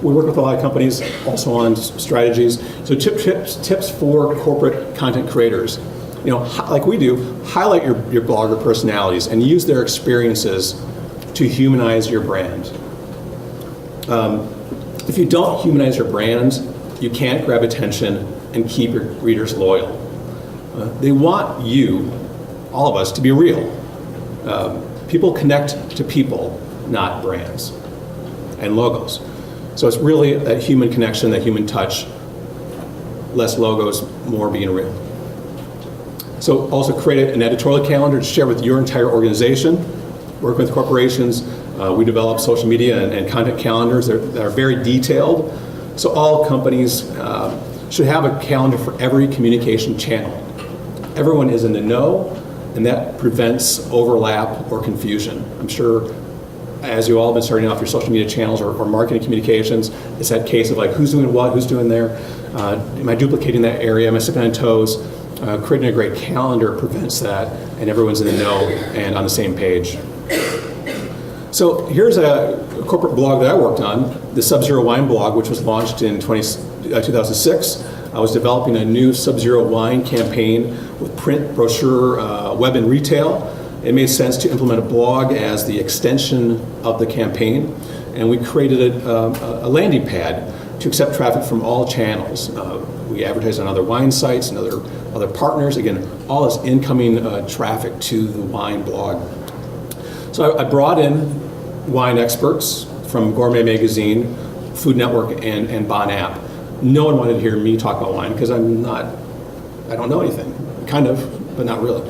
we work with a lot of companies also on strategies. So tips for corporate content creators. Like we do, highlight your blogger personalities and use their experiences to humanize your brand. If you don't humanize your brand, you can't grab attention and keep your readers loyal. They want you, all of us, to be real. People connect to people, not brands and logos. So it's really that human connection, that human touch. less logos, more being real. So also create an editorial calendar to share with your entire organization. Work with corporations. We develop social media and content calendars that are very detailed. So all companies should have a calendar for every communication channel. Everyone is in the know, and that prevents overlap or confusion. I'm sure as you all have been starting off your social media channels or marketing communications, it's that case of like, who's doing what, who's doing there, am I duplicating that area, am I stepping on toes? Creating a great calendar prevents that, and everyone's in the know and on the same page. So here's a corporate blog that I worked on, the Sub-Zero Wine blog, which was launched in 2006. I was developing a new Sub-Zero Wine campaign with print, brochure, web, and retail. It made sense to implement a blog as the extension of the campaign, and we created a landing pad to accept traffic from all channels. We advertised on other wine sites and other partners. Again, all this incoming traffic to the wine blog. So I brought in wine experts from Gourmet Magazine, Food Network, and Bon App. No one wanted to hear me talk about wine because I don't know anything. Kind of, but not really.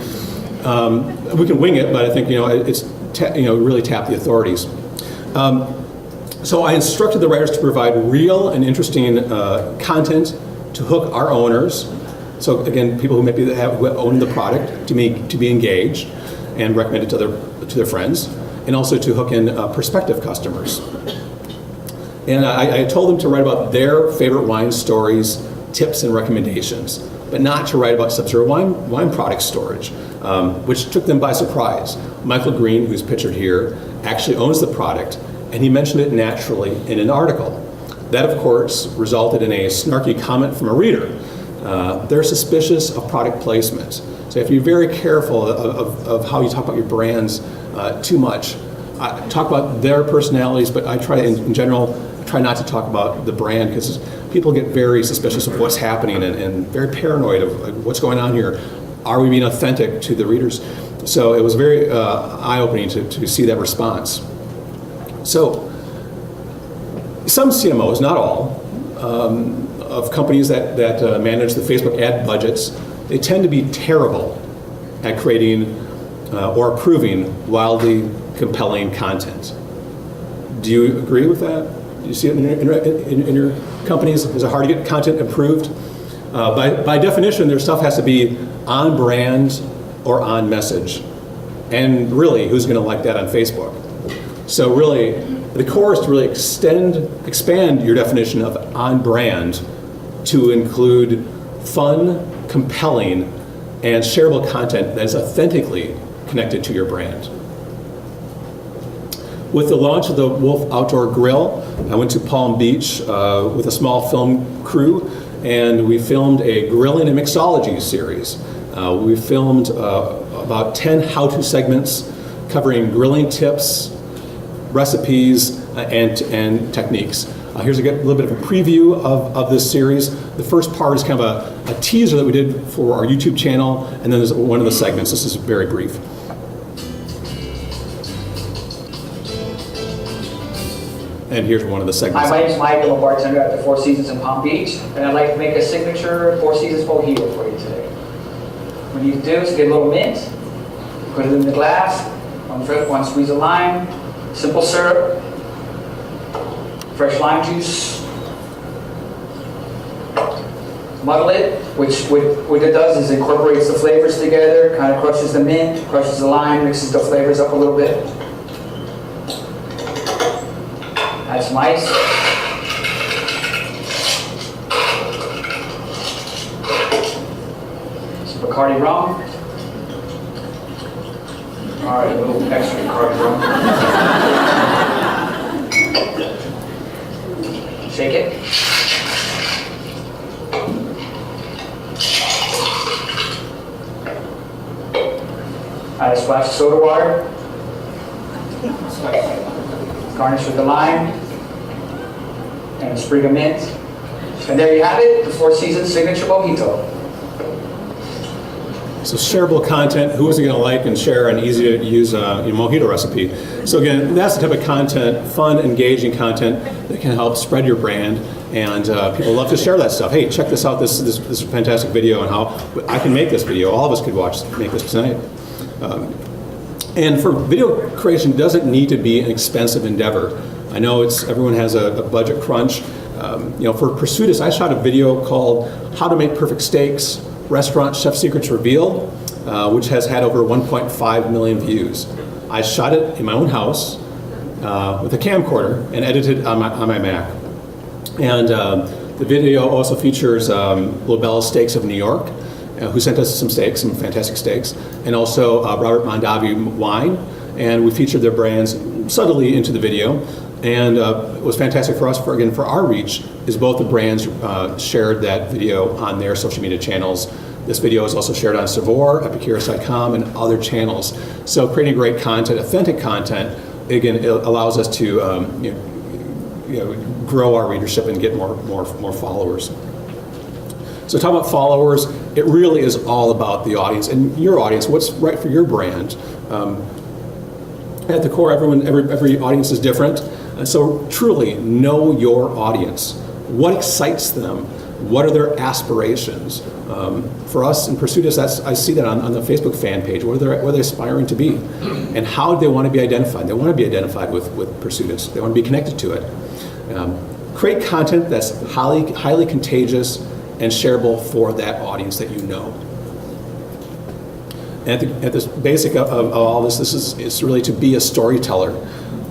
We can wing it, but I think it's really tap the authorities. So I instructed the writers to provide real and interesting content to hook our owners. So again, people who who own the product to be engaged and recommend it to their friends, and also to hook in prospective customers. And I told them to write about their favorite wine stories, tips, and recommendations, but not to write about Sub-Zero wine product storage, which took them by surprise. Michael Green, who's pictured here, actually owns the product, and he mentioned it naturally in an article. That, of course, resulted in a snarky comment from a reader. They're suspicious of product placement. So you have to be very careful of how you talk about your brands too much. Talk about their personalities, but I try, in general, not to talk about the brand because people get very suspicious of what's happening and very paranoid of what's going on here. Are we being authentic to the readers? So it was very eye-opening to see that response. So some CMOs, not all, of companies that manage the Facebook ad budgets, they tend to be terrible at creating or approving wildly compelling content. Do you agree with that? Do you see it in your companies? Is it hard to get content approved? By definition, their stuff has to be on brand or on message. And really, who's going to like that on Facebook? So really, the core is to really expand your definition of on brand to include fun, compelling, and shareable content that is authentically connected to your brand. With the launch of the Wolf Outdoor Grill, I went to Palm Beach with a small film crew, and we filmed a grilling and mixology series. We filmed about 10 how-to segments covering grilling tips, recipes, and techniques. Here's a little bit of a preview of this series. The first part is kind of a teaser that we did for our YouTube channel, and then there's one of the segments. This is very brief. And here's one of the segments. Hi, my name's Mike. I'm a bartender at the Four Seasons in Palm Beach, and I'd like to make a signature Four Seasons mojito for you today. What you do is get a little mint, put it in the glass, one squeeze of lime, simple syrup, fresh lime juice, muddle it, which what it does is incorporates the flavors together, kind of crushes the mint, crushes the lime, mixes the flavors up a little bit. Add some ice. Some Bacardi rum. All right, a little extra Bacardi rum. Shake it. Add a splash of soda water. Garnish with the lime and a sprig of mint. And there you have it, the Four Seasons Signature Mojito. So shareable content, who is it going to like and share an easy to use mojito recipe? So again, that's the type of content, fun, engaging content that can help spread your brand And people love to share that stuff. Hey, check this out. This is a fantastic video on how I can make this video. All of us could make this tonight. And for video creation, it doesn't need to be an expensive endeavor. I know everyone has a budget crunch. For Pursuitus, I shot a video called "How to Make Perfect Steaks: Restaurant Chef Secrets Revealed," which has had over 1.5 million views. I shot it in my own house with a camcorder and edited it on my Mac. And the video also features Lobel Steaks of New York, who sent us some fantastic steaks, and also Robert Mondavi Wine, and we featured their brands subtly into the video. And it was fantastic for us, for our reach, is both the brands shared that video on their social media channels. This video is also shared on Savor, Epicurus.com, and other channels. So creating great content, authentic content, again, it allows us to grow our readership and get more followers. So talking about followers, it really is all about the audience and your audience. What's right for your brand? At the core, every audience is different. So truly know your audience. What excites them? What are their aspirations? For us in Pursuitus, I see that on the Facebook fan page. What are they aspiring to be? And how do they want to be identified? They want to be identified with Pursuitus. They want to be connected to it. Create content that's highly contagious and shareable for that audience that you know. And at the basic of all this is really to be a storyteller.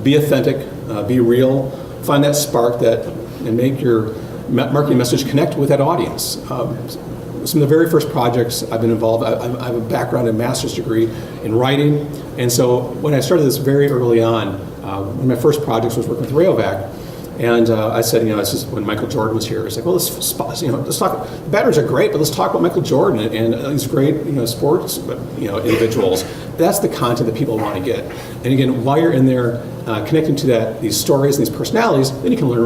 Be authentic, be real, find that spark and make your marketing message connect with that audience. Some of the very first projects I've been involved, I have a background in master's degree in writing, and so when I started this very early on, one of my first projects was working with Rayovac. And I said, this is when Michael Jordan was here. I was like, well, let's talk. The batteries are great, but let's talk about Michael Jordan and these great, sports, individuals. That's the content that people want to get. And again, while you're in there connecting to these stories and these personalities, then you can learn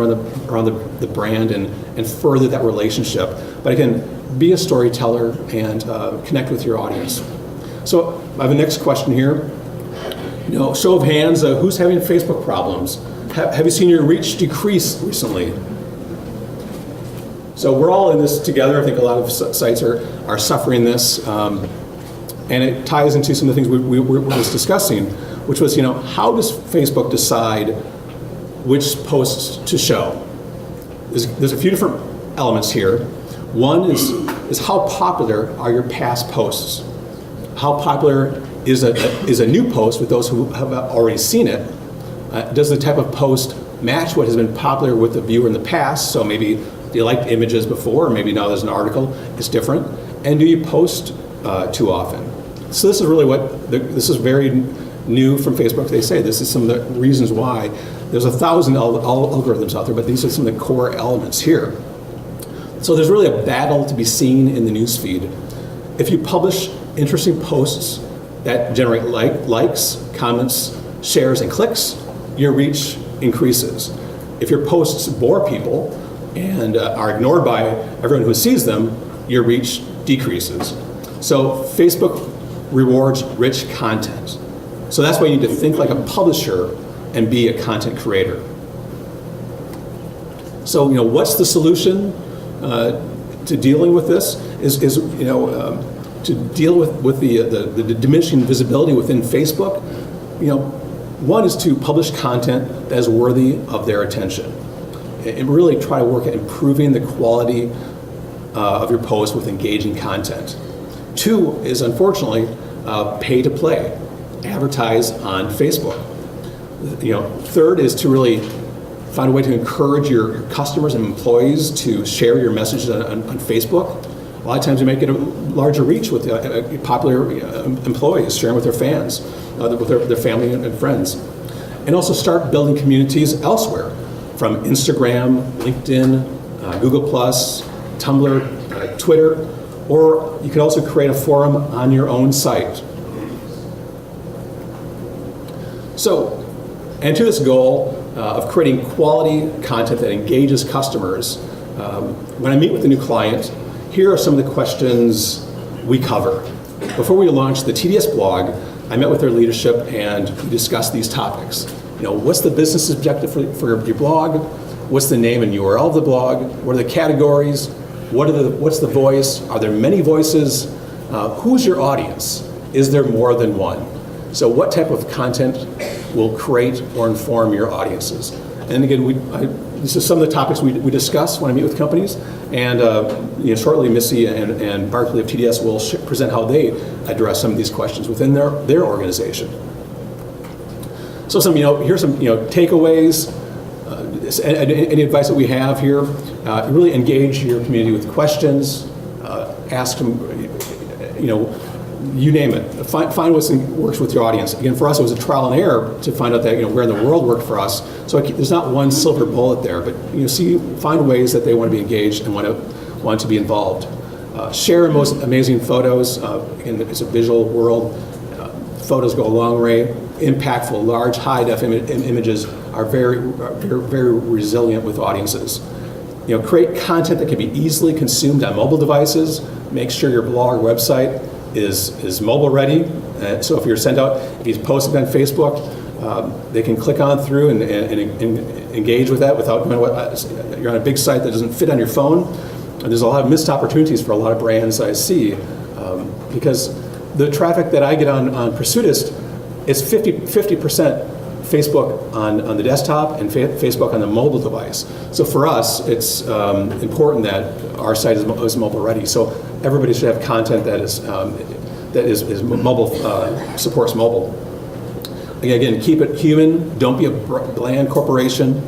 around the brand and further that relationship. But again, be a storyteller and connect with your audience. So I have a next question here. Show of hands, who's having Facebook problems? Have you seen your reach decrease recently? So we're all in this together. I think a lot of sites are suffering this. And it ties into some of the things we were just discussing, which was, how does Facebook decide which posts to show? There's a few different elements here. One is how popular are your past posts? How popular is a new post with those who have already seen it? Does the type of post match what has been popular with the viewer in the past? So maybe they liked images before, or maybe now there's an article, it's different. And do you post too often? So this is really this is very new from Facebook. They say this is some of the reasons why. There's 1,000 algorithms out there, but these are some of the core elements here. So there's really a battle to be seen in the newsfeed. If you publish interesting posts that generate likes, comments, shares, and clicks, your reach increases. If your posts bore people and are ignored by everyone who sees them, your reach decreases. So Facebook rewards rich content. So that's why you need to think like a publisher and be a content creator. So what's the solution to dealing with this? Is to deal with the diminishing visibility within Facebook. One is to publish content that is worthy of their attention, and really try to work at improving the quality of your post with engaging content. Two is, unfortunately, pay to play, advertise on Facebook. Third is to really find a way to encourage your customers and employees to share your messages on Facebook. A lot of times you might get a larger reach with popular employees sharing with their fans, with their family and friends. And also start building communities elsewhere, from Instagram, LinkedIn, Google+, Tumblr, Twitter, or you can also create a forum on your own site. So, and to this goal of creating quality content that engages customers, when I meet with a new client, here are some of the questions we cover. Before we launched the TDS blog, I met with their leadership and we discussed these topics. What's the business objective for your blog? what's the name and URL of the blog, what are the categories, what's the voice, are there many voices, who's your audience, is there more than one? So what type of content will create or inform your audiences? And again, this is some of the topics we discuss when I meet with companies, and shortly Missy and Barkley of TDS will present how they address some of these questions within their organization. So here's some takeaways. Any advice that we have here? Really engage your community with questions. Ask them, you name it. Find what works with your audience. Again, for us, it was a trial and error to find out that where in the world worked for us. So there's not one silver bullet there, but find ways that they want to be engaged and want to be involved. Share most amazing photos. Again, it's a visual world. Photos go a long way. Impactful, large, high-def images are very resilient with audiences. Create content that can be easily consumed on mobile devices. Make sure your blog or website is mobile ready. So if if you post it on Facebook, they can click on through and engage with that without you're on a big site that doesn't fit on your phone. And there's a lot of missed opportunities for a lot of brands I see because the traffic that I get on Pursuitist is 50% Facebook on the desktop and Facebook on the mobile device. So for us, it's important that our site is mobile ready. So everybody should have content that is mobile, supports mobile. Again, keep it human. Don't be a bland corporation.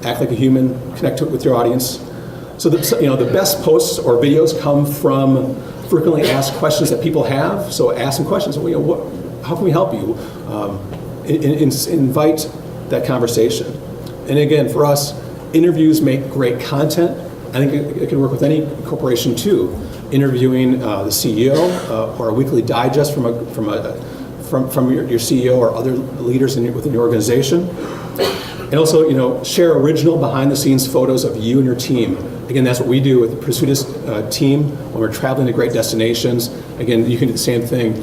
Act like a human. Connect with your audience. So the best posts or videos come from frequently asked questions that people have. So ask them questions. How can we help you? Invite that conversation. And again, for us, interviews make great content. I think it can work with any corporation too. Interviewing the CEO or a weekly digest from your CEO or other leaders within your organization. And also, share original behind-the-scenes photos of you and your team. Again, that's what we do with the Pursuitist team when we're traveling to great destinations. Again, you can do the same thing.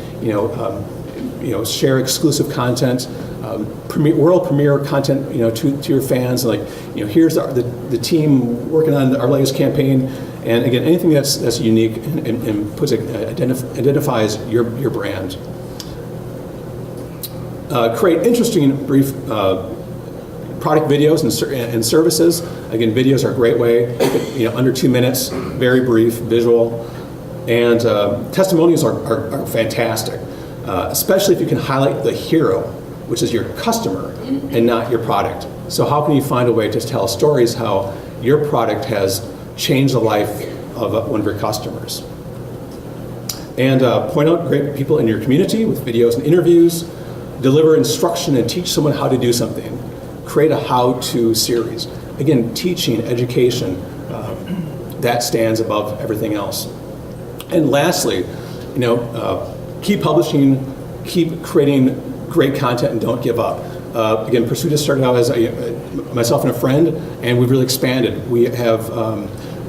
Share exclusive content, world premiere content, to your fans. Here's the team working on our latest campaign. And again, anything that's unique and identifies your brand. Create interesting, brief product videos and services. Again, videos are a great way. Under 2 minutes, very brief, visual, and testimonials are fantastic. Especially if you can highlight the hero, which is your customer and not your product. So how can you find a way to tell stories how your product has changed the life of one of your customers? And point out great people in your community with videos and interviews. Deliver instruction and teach someone how to do something. Create a how-to series. Again, teaching, education, that stands above everything else. And lastly, keep publishing, keep creating great content, and don't give up. Again, Pursuitist started out as myself and a friend, and we've really expanded. We have,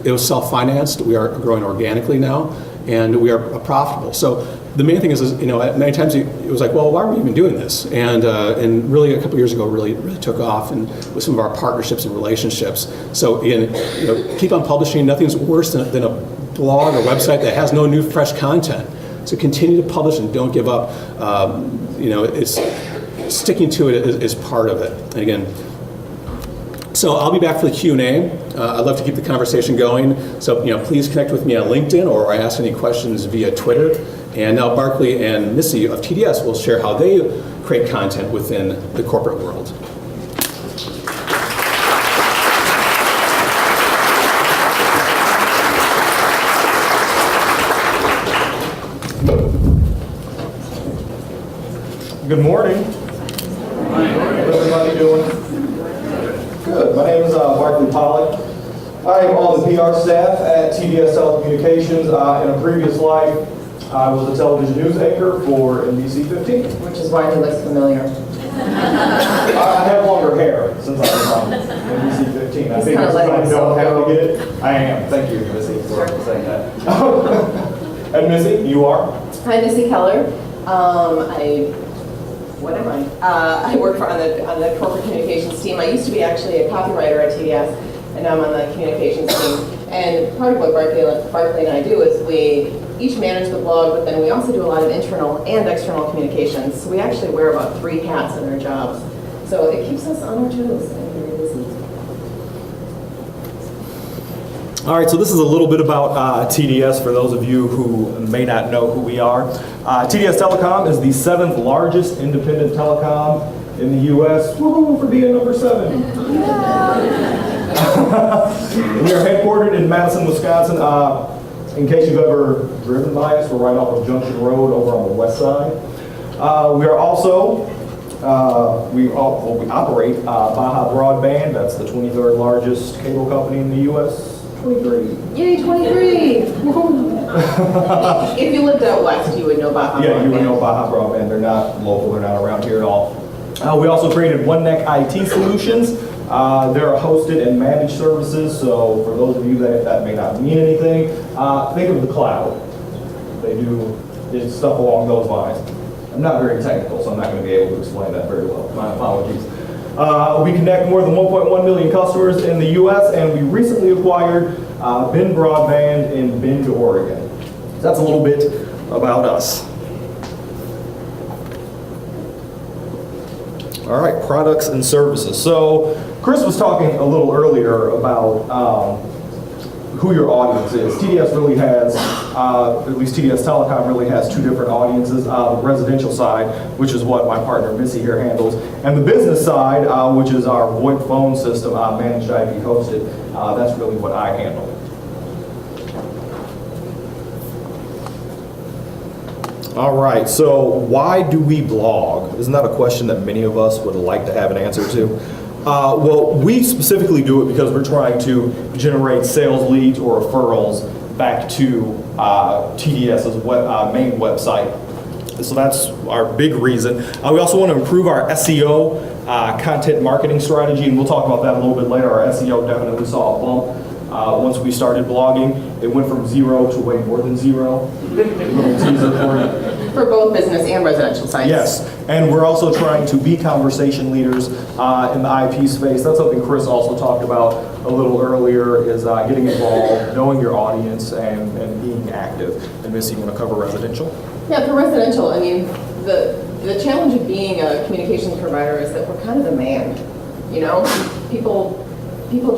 it was self-financed. We are growing organically now, and we are profitable. So the main thing is many times it was like, well, why are we even doing this? And really a couple years ago, really took off, and with some of our partnerships and relationships. So again, keep on publishing. Nothing's worse than a blog or website that has no new, fresh content. So continue to publish and don't give up. It's sticking to it is part of it. And again, so I'll be back for the Q&A. I'd love to keep the conversation going. So please connect with me on LinkedIn or ask any questions via Twitter. And now Barkley and Missy of TDS will share how they create content within the corporate world. Good morning. How's everybody doing? Good. My name is Barkley Pollock. I am on the PR staff at TDS Telecommunications. In a previous life, I was a television news anchor for NBC 15. Which is why he looks familiar. I have longer hair since I was on NBC 15. I think that's why I don't have to get it. I am. Thank you, Missy, for saying that. And Missy, you are? Hi, Missy Keller. I what am I? I work on the corporate communications team. I used to be actually a copywriter at TDS, and now I'm on the communications team. And part of what Barclay and I do is we each manage the blog, but then we also do a lot of internal and external communications. So we actually wear about 3 hats in our jobs. So it keeps us on our toes and very busy. All right, so this is a little bit about TDS for those of you who may not know who we are. TDS Telecom is the 7th largest independent telecom in the U.S. Woo for being number 7. We are headquartered in Madison, Wisconsin. In case you've ever driven by us, we're right off of Junction Road over on the west side. We are also, we operate Baja Broadband. That's the 23rd largest cable company in the U.S. 23. Yay, 23! If you lived out west, you would know Baja Yeah, Broadband. you would know Baja Broadband. They're not local, they're not around here at all. We also created One Neck IT Solutions. They're hosted and managed services, so for those of you that may not mean anything, think of the cloud. They do stuff along those lines. I'm not very technical, so I'm not going to be able to explain that very well. My apologies. We connect more than 1.1 million customers in the U.S., and we recently acquired Bend Broadband in Bend, Oregon. So that's a little bit about us. All right, products and services. So Chris was talking a little earlier about who your audience is. TDS really has, at least TDS Telecom really has 2 different audiences. The residential side, which is what my partner Missy here handles, and the business side, which is our VoIP phone system, managed IP hosted. That's really what I handle. All right, so why do we blog? Isn't that a question that many of us would like to have an answer to? Well, we specifically do it because we're trying to generate sales leads or referrals back to TDS's main website. So that's our big reason. We also want to improve our SEO, content marketing strategy, and we'll talk about that a little bit later. Our SEO definitely saw a bump once we started blogging. It went from 0 to way more than 0. Little teaser for you. For both business and residential sites. Yes, and we're also trying to be conversation leaders in the IP space. That's something Chris also talked about a little earlier, is getting involved, knowing your audience, and being active. And Missy, you want to cover residential? Yeah, for residential, I mean, the challenge of being a communications provider is that we're kind of the man. You know, people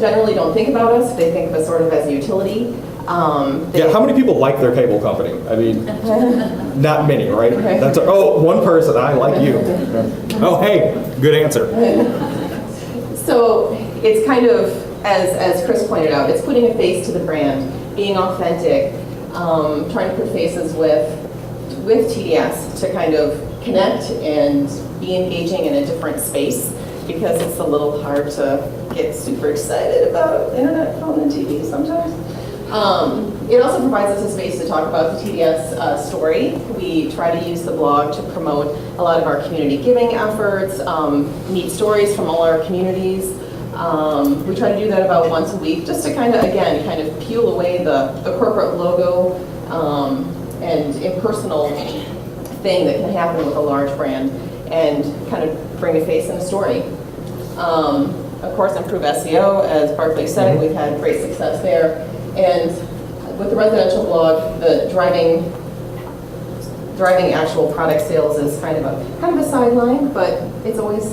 generally don't think about us. They think of us sort of as a utility. Yeah, how many people like their cable company? I mean, not many, right? Okay. That's one person. I like you. Oh, hey, good answer. So it's kind of, as Chris pointed out, it's putting a face to the brand, being authentic, trying to put faces with TDS to kind of connect and be engaging in a different space, because it's a little hard to get super excited about internet, phone, and TV sometimes. It also provides us a space to talk about the TDS story. We try to use the blog to promote a lot of our community giving efforts, neat stories from all our communities. We try to do that about once a week, just to kind of peel away the corporate logo and impersonal thing that can happen with a large brand, and kind of bring a face and a story. Of course, improve SEO, as Barclay said, we've had great success there. And with the residential blog, the driving actual product sales is kind of a sideline, but it's always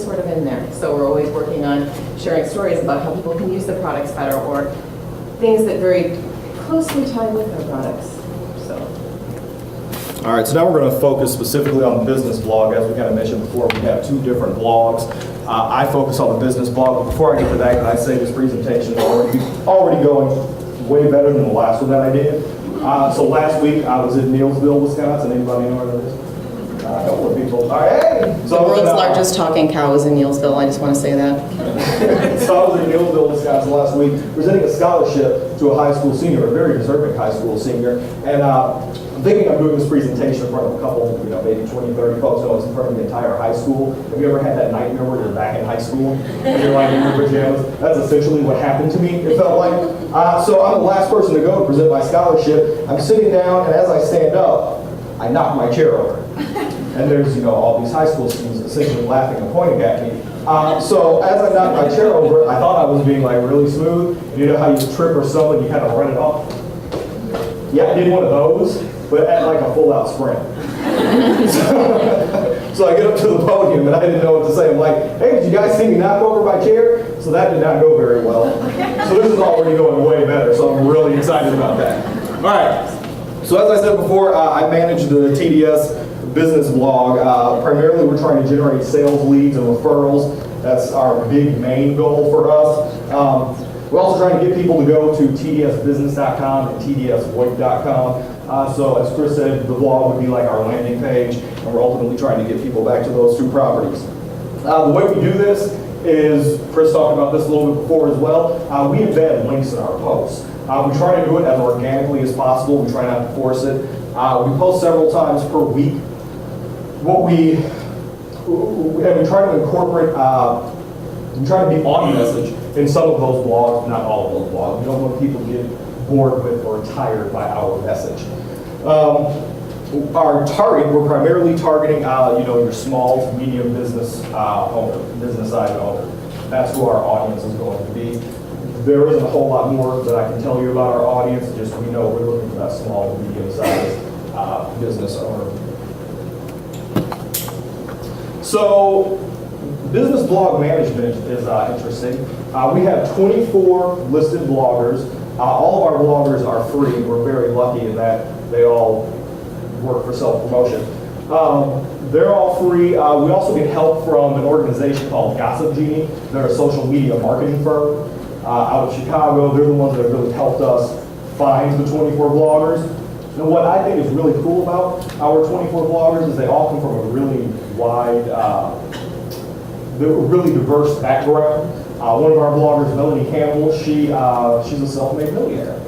sort of in there. So we're always working on sharing stories about how people can use the products better, or things that very closely tie with their products. So. All right, so now we're going to focus specifically on the business blog. As we kind of mentioned before, we have 2 different blogs. I focus on the business blog, but before I get to that, can I say this presentation is already going way better than the last one that I did. So last week I was in Neillsville, Wisconsin. Anybody know where that is? A couple of people. All right, hey! The world's largest talking cow is in Neillsville. I just want to say that. So I was in Neillsville, Wisconsin last week, presenting a scholarship to a high school senior, a very deserving high school senior. And I'm thinking I'm doing this presentation in front of a couple, maybe 20, 30 folks. No, it's in front of the entire high school. Have you ever had that nightmare where you're back in high school and you're like in your pajamas? That's essentially what happened to me, it felt like. So I'm the last person to go to present my scholarship. I'm sitting down, and as I stand up, I knock my chair over. and there's, all these high school students essentially laughing and pointing at me. So as I knocked my chair over, I thought I was being like really smooth. You know how you trip or stumble and you kind of run it off? Yeah, I did one of those, but at like a full out sprint. So I get up to the podium and I didn't know what to say. I'm like, hey, did you guys see me knock over my chair? So that did not go very well. So this is already going way better, so I'm really excited about that. All right, so as I said before, I manage the TDS business blog. Primarily we're trying to generate sales leads and referrals. That's our big main goal for us. We're also trying to get people to go to tdsbusiness.com and tdsvoip.com. So as Chris said, the blog would be like our landing page, and we're ultimately trying to get people back to those two properties. The way we do this is, Chris talked about this a little bit before as well, we embed links in our posts. We try to do it as organically as possible. We try not to force it. We post several times per week. And we try to incorporate, we try to be on message in some of those blogs, not all of those blogs. We don't want people to get bored with or tired by our message. Our target, we're primarily targeting, your small to medium business owner, business side owner. That's who our audience is going to be. There isn't a whole lot more that I can tell you about our audience, just we know we're looking for that small to medium sized business owner. So, business blog management is interesting. We have 24 listed bloggers. All of our bloggers are free. We're very lucky in that they all work for self-promotion. They're all free. We also get help from an organization called Gossip Genie. They're a social media marketing firm out of Chicago. They're the ones that have really helped us find the 24 bloggers. And what I think is really cool about our 24 bloggers is they all come from a really wide, they're a really diverse background. One of our bloggers, Melanie Campbell, she's a self-made millionaire.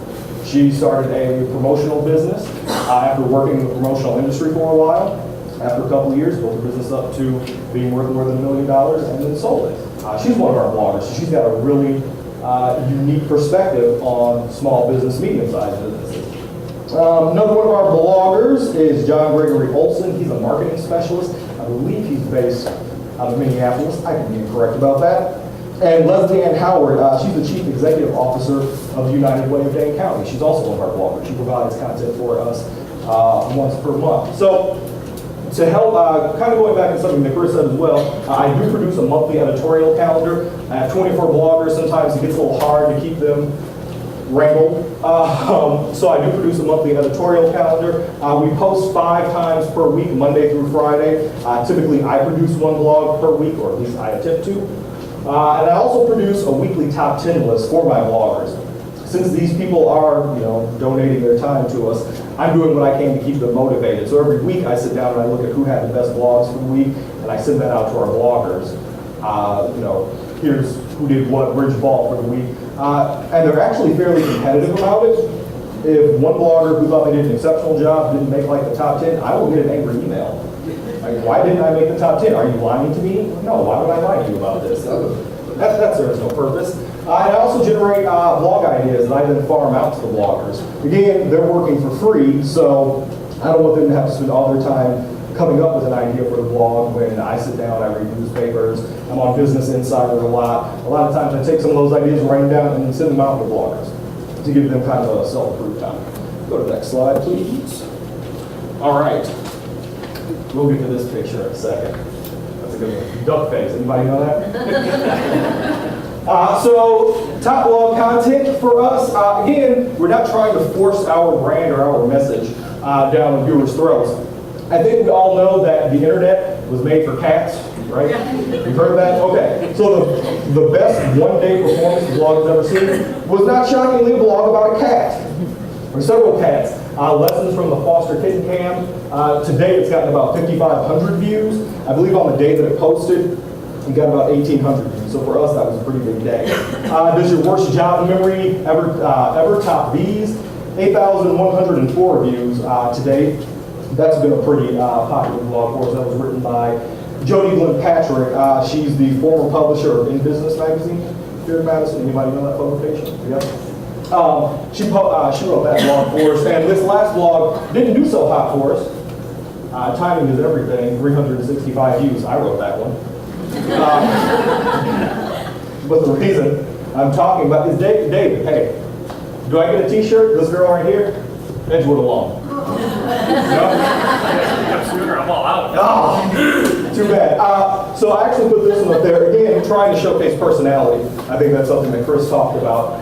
She started a promotional business after working in the promotional industry for a while. After a couple of years, built the business up to being worth more than $1 million and then sold it. She's one of our bloggers, so she's got a really unique perspective on small business, medium-sized businesses. Another one of our bloggers is John Gregory Olson. He's a marketing specialist. I believe he's based out of Minneapolis. I can be incorrect about that. And Leslie Ann Howard, she's the Chief Executive Officer of United Way of Dane County. She's also one of our bloggers. She provides content for us once per month. So to help, kind of going back to something that Chris said as well, I do produce a monthly editorial calendar. I have 24 bloggers. Sometimes it gets a little hard to keep them wrangled. So I do produce a monthly editorial calendar. We post 5 times per week, Monday through Friday. Typically I produce 1 blog per week, or at least I attempt to. And I also produce a weekly top 10 list for my bloggers. Since these people are, donating their time to us, I'm doing what I can to keep them motivated. So every week I sit down and I look at who had the best blogs for the week, and I send that out to our bloggers. Here's who did what bridge ball for the week. And they're actually fairly competitive about it. If one blogger who thought they did an exceptional job didn't make like the top 10, I will get an angry email. Like, why didn't I make the top 10? Are you lying to me? No, why would I lie to you about this? That serves no purpose. I also generate blog ideas that I then farm out to the bloggers. Again, they're working for free, so I don't want them to have to spend all their time coming up with an idea for the blog when I sit down, I read newspapers, I'm on Business Insider a lot. A lot of times I take some of those ideas, write them down, and send them out to bloggers to give them kind of a self-proof time. Go to the next slide, please. All right. We'll get to this picture in a second. That's a good one. Duck face. Anybody know that? So, top blog content for us. Again, we're not trying to force our brand or our message down the viewers' throats. I think we all know that the internet was made for cats, right? You've heard of that? Okay. So the best one-day performance the blog has ever seen was not shockingly a blog about a cat, or several cats. Lessons from the Foster Kitten Cam. Today it's gotten about 5,500 views. I believe on the day that it posted, it got about 1,800 views. So for us, that was a pretty big day. Does your worst job memory ever top these? 8,104 views today. That's been a pretty popular blog for us. That was written by Jody Glenn Patrick. She's the former publisher of In Business magazine here in Madison. Anybody know that publication? Yep. She wrote that blog for us, and this last blog didn't do so hot for us. Timing is everything, 365 views. I wrote that one. But the reason I'm talking about is David, hey, do I get a t-shirt? This girl right here? Edgewood alone. No? I'm all out. Oh, too bad. So I actually put this one up there. Again, trying to showcase personality. I think that's something that Chris talked about.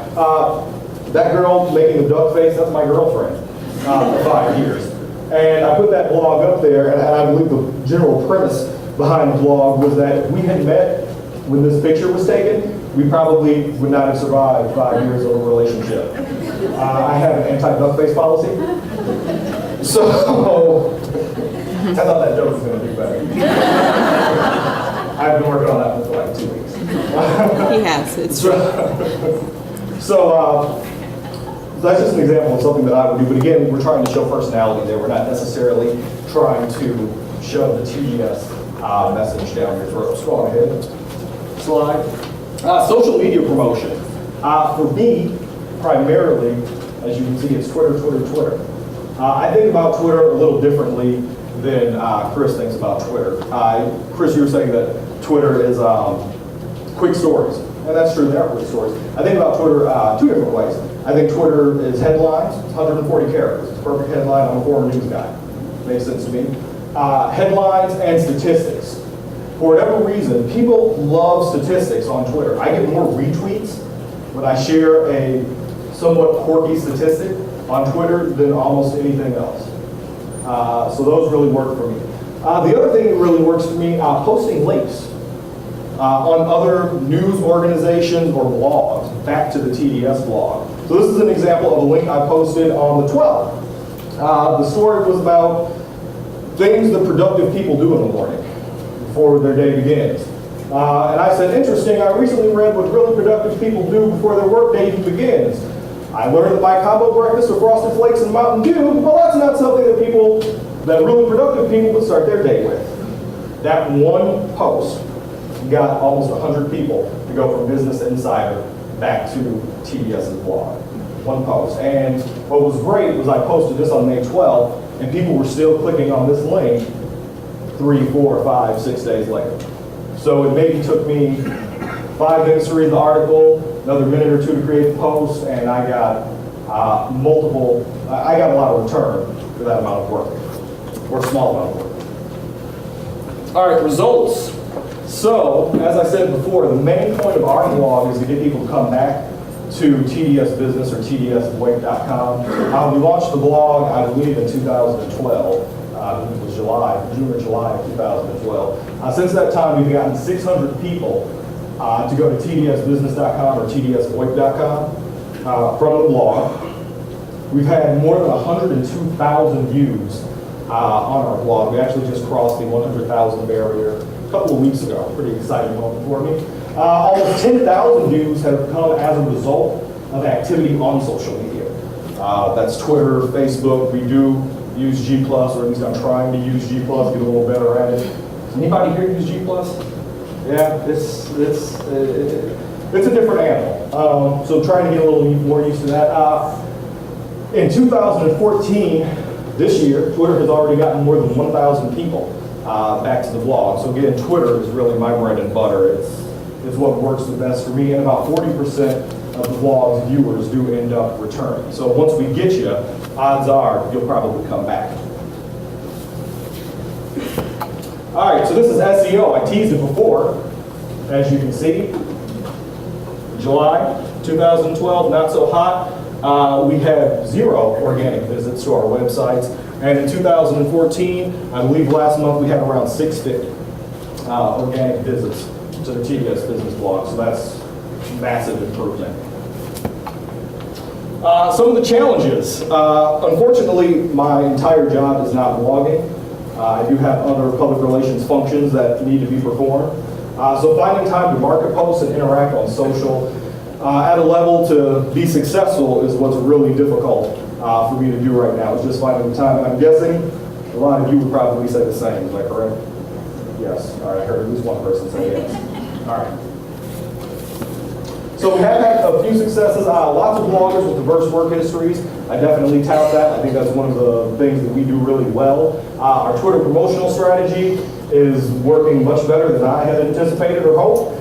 That girl making the duck face, that's my girlfriend for 5 years. And I put that blog up there, and I believe the general premise behind the blog was that if we had met when this picture was taken, we probably would not have survived 5 years of a relationship. I have an anti-duck face policy. So, I thought that joke was going to do better. I've been working on that one for like 2 weeks. He has, it's true. So that's just an example of something that I would do. But again, we're trying to show personality there. We're not necessarily trying to shove the TDS message down your throat. So go ahead. Slide. Social media promotion. For me, primarily, as you can see, it's Twitter, Twitter, Twitter. I think about Twitter a little differently than Chris thinks about Twitter. Chris, you were saying that Twitter is quick stories. And that's true, they are quick stories. I think about Twitter 2 different ways. I think Twitter is headlines, 140 characters. It's a perfect headline. I'm a former news guy. Makes sense to me. Headlines and statistics. For whatever reason, people love statistics on Twitter. I get more retweets when I share a somewhat quirky statistic on Twitter than almost anything else. So those really work for me. The other thing that really works for me, posting links on other news organizations or blogs, back to the TDS blog. So this is an example of a link I posted on the 12th. The story was about things that productive people do in the morning before their day begins. And I said, interesting, I recently read what really productive people do before their workday even begins. I learned that my combo breakfast of Frosted Flakes and Mountain Dew, well, that's not something that really productive people would start their day with. That one post got almost 100 people to go from Business Insider back to TDS's blog. One post. And what was great was I posted this on May 12th, and people were still clicking on this link 3, 4, 5, 6 days later. So it maybe took me 5 minutes to read the article, another minute or 2 to create the post, and I got I got a lot of return for that amount of work, or small amount of work. All right, results. So, as I said before, the main point of our blog is to get people to come back to TDS Business or TDSWake.com. We launched the blog, I believe, in 2012. It was June or July of 2012. Since that time, we've gotten 600 people to go to TDSBusiness.com or TDSWake.com from the blog. We've had more than 102,000 views on our blog. We actually just crossed the 100,000 barrier a couple of weeks ago. Pretty exciting moment for me. Almost 10,000 views have come as a result of activity on social media. That's Twitter, Facebook. We do use G+, or at least I'm trying to use G+, get a little better at it. Does anybody here use G+? Yeah, it's a different animal. So trying to get a little more used to that. In 2014, this year, Twitter has already gotten more than 1,000 people back to the blog. So again, Twitter is really my bread and butter. It's what works the best for me, and about 40% of the blog's viewers do end up returning. So once we get you, odds are you'll probably come back. All right, so this is SEO. I teased it before, as you can see. July 2012, not so hot. We had 0 organic visits to our websites. And in 2014, I believe last month we had around 650 organic visits to the TDS Business blog. So that's massive improvement. Some of the challenges. Unfortunately, my entire job is not blogging. I do have other public relations functions that need to be performed. So finding time to market posts and interact on social at a level to be successful is what's really difficult for me to do right now. It's just finding the time. And I'm guessing a lot of you would probably say the same. Is that correct? Yes. All right. I heard at least one person say yes. All right. So we have had a few successes, lots of bloggers with diverse work histories. I definitely tout that. I think that's one of the things that we do really well. Our Twitter promotional strategy is working much better than I had anticipated or hoped.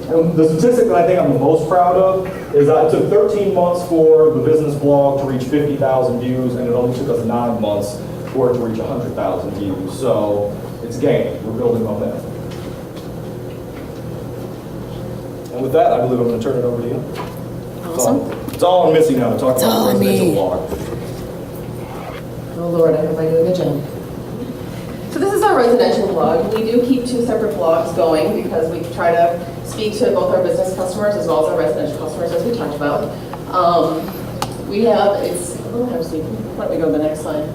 And the statistic that I think I'm the most proud of is it took 13 months for the business blog to reach 50,000 views, and it only took us 9 months for it to reach 100,000 views. So it's gaining. We're building momentum. And with that, I believe I'm going to turn it over to you. Awesome. It's all I'm missing now to talk about the residential blog. Oh Lord, I hope I do a good job. So this is our residential blog. We do keep 2 separate blogs going because we try to speak to both our business customers as well as our residential customers, as we talked about. We have, it's a little hard to see. Why don't we go to the next slide?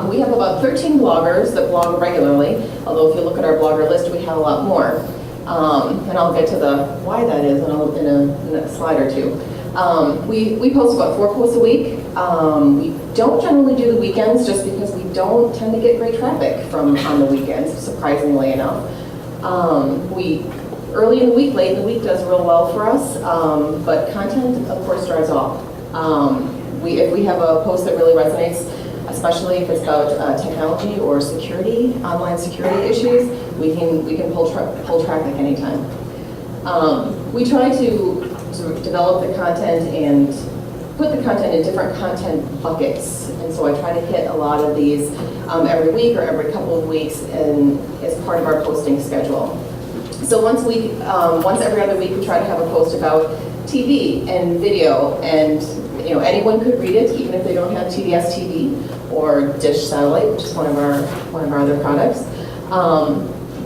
We have about 13 bloggers that blog regularly, although if you look at our blogger list, we have a lot more. And I'll get to the why that is in a slide or two. We post about 4 posts a week. We don't generally do the weekends just because we don't tend to get great traffic on the weekends, surprisingly enough. Early in the week, late in the week does real well for us, but content, of course, drives off. If we have a post that really resonates, especially if it's about technology or security, online security issues, we can pull traffic anytime. We try to develop the content and put the content in different content buckets, and so I try to hit a lot of these every week or every couple of weeks as part of our posting schedule. So once every other week, we try to have a post about TV and video, and anyone could read it, even if they don't have TDS TV or Dish Satellite, which is one of our other products.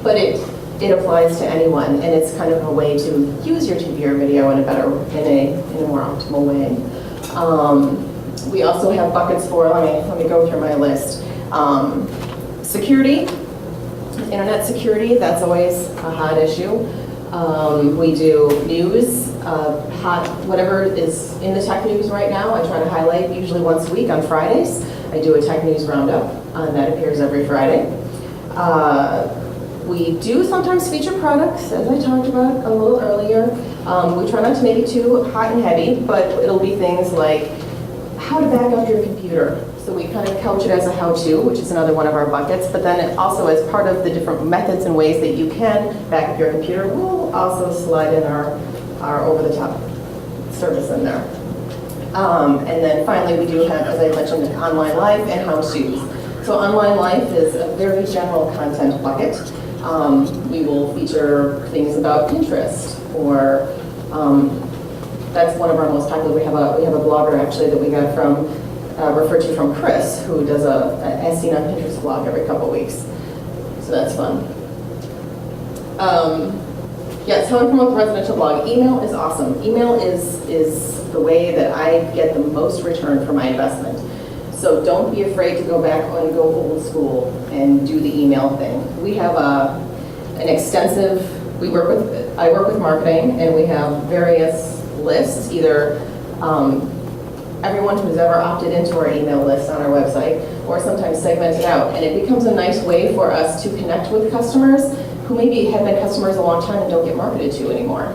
But it applies to anyone, and it's kind of a way to use your TV or video in a more optimal way. We also have buckets for, let me go through my list. Security. Internet security, that's always a hot issue. We do news, whatever is in the tech news right now, I try to highlight usually once a week on Fridays. I do a tech news roundup, that appears every Friday. We do sometimes feature products, as I talked about a little earlier. We try not to make it too hot and heavy, but it'll be things like how to back up your computer. So we kind of couch it as a how-to, which is another one of our buckets, but then it also as part of the different methods and ways that you can back up your computer, we'll also slide in our over-the-top service in there. And then finally, we do have, as I mentioned, an online life and how-tos. So online life is a very general content bucket. We will feature things about Pinterest, or that's one of our most popular. We have a blogger actually that we got referred to from Chris, who does a As Seen on Pinterest blog every couple weeks. So that's fun. Yeah, so I'm from a residential blog. Email is awesome. Email is the way that I get the most return for my investment. So don't be afraid to go back and go old school and do the email thing. We have an extensive, I work with marketing, and we have various lists, either everyone who's ever opted into our email list on our website, or sometimes segmented out. And it becomes a nice way for us to connect with customers who maybe have been customers a long time and don't get marketed to anymore.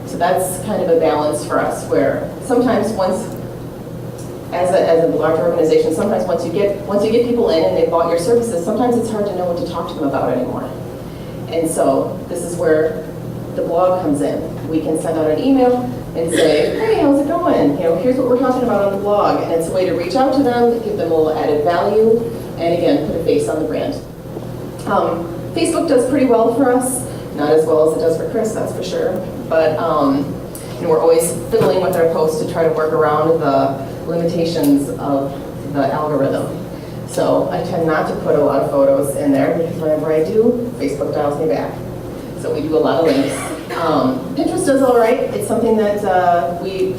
So that's kind of a balance for us, where sometimes as a large organization, sometimes once you get people in and they've bought your services, sometimes it's hard to know what to talk to them about anymore. And so this is where the blog comes in. We can send out an email and say, hey, how's it going? Here's what we're talking about on the blog. And it's a way to reach out to them, give them a little added value, and again, put a face on the brand. Facebook does pretty well for us. Not as well as it does for Chris, that's for sure. But we're always fiddling with our posts to try to work around the limitations of the algorithm. So I tend not to put a lot of photos in there, because whenever I do, Facebook dials me back. So we do a lot of links. Pinterest does all right. It's something that we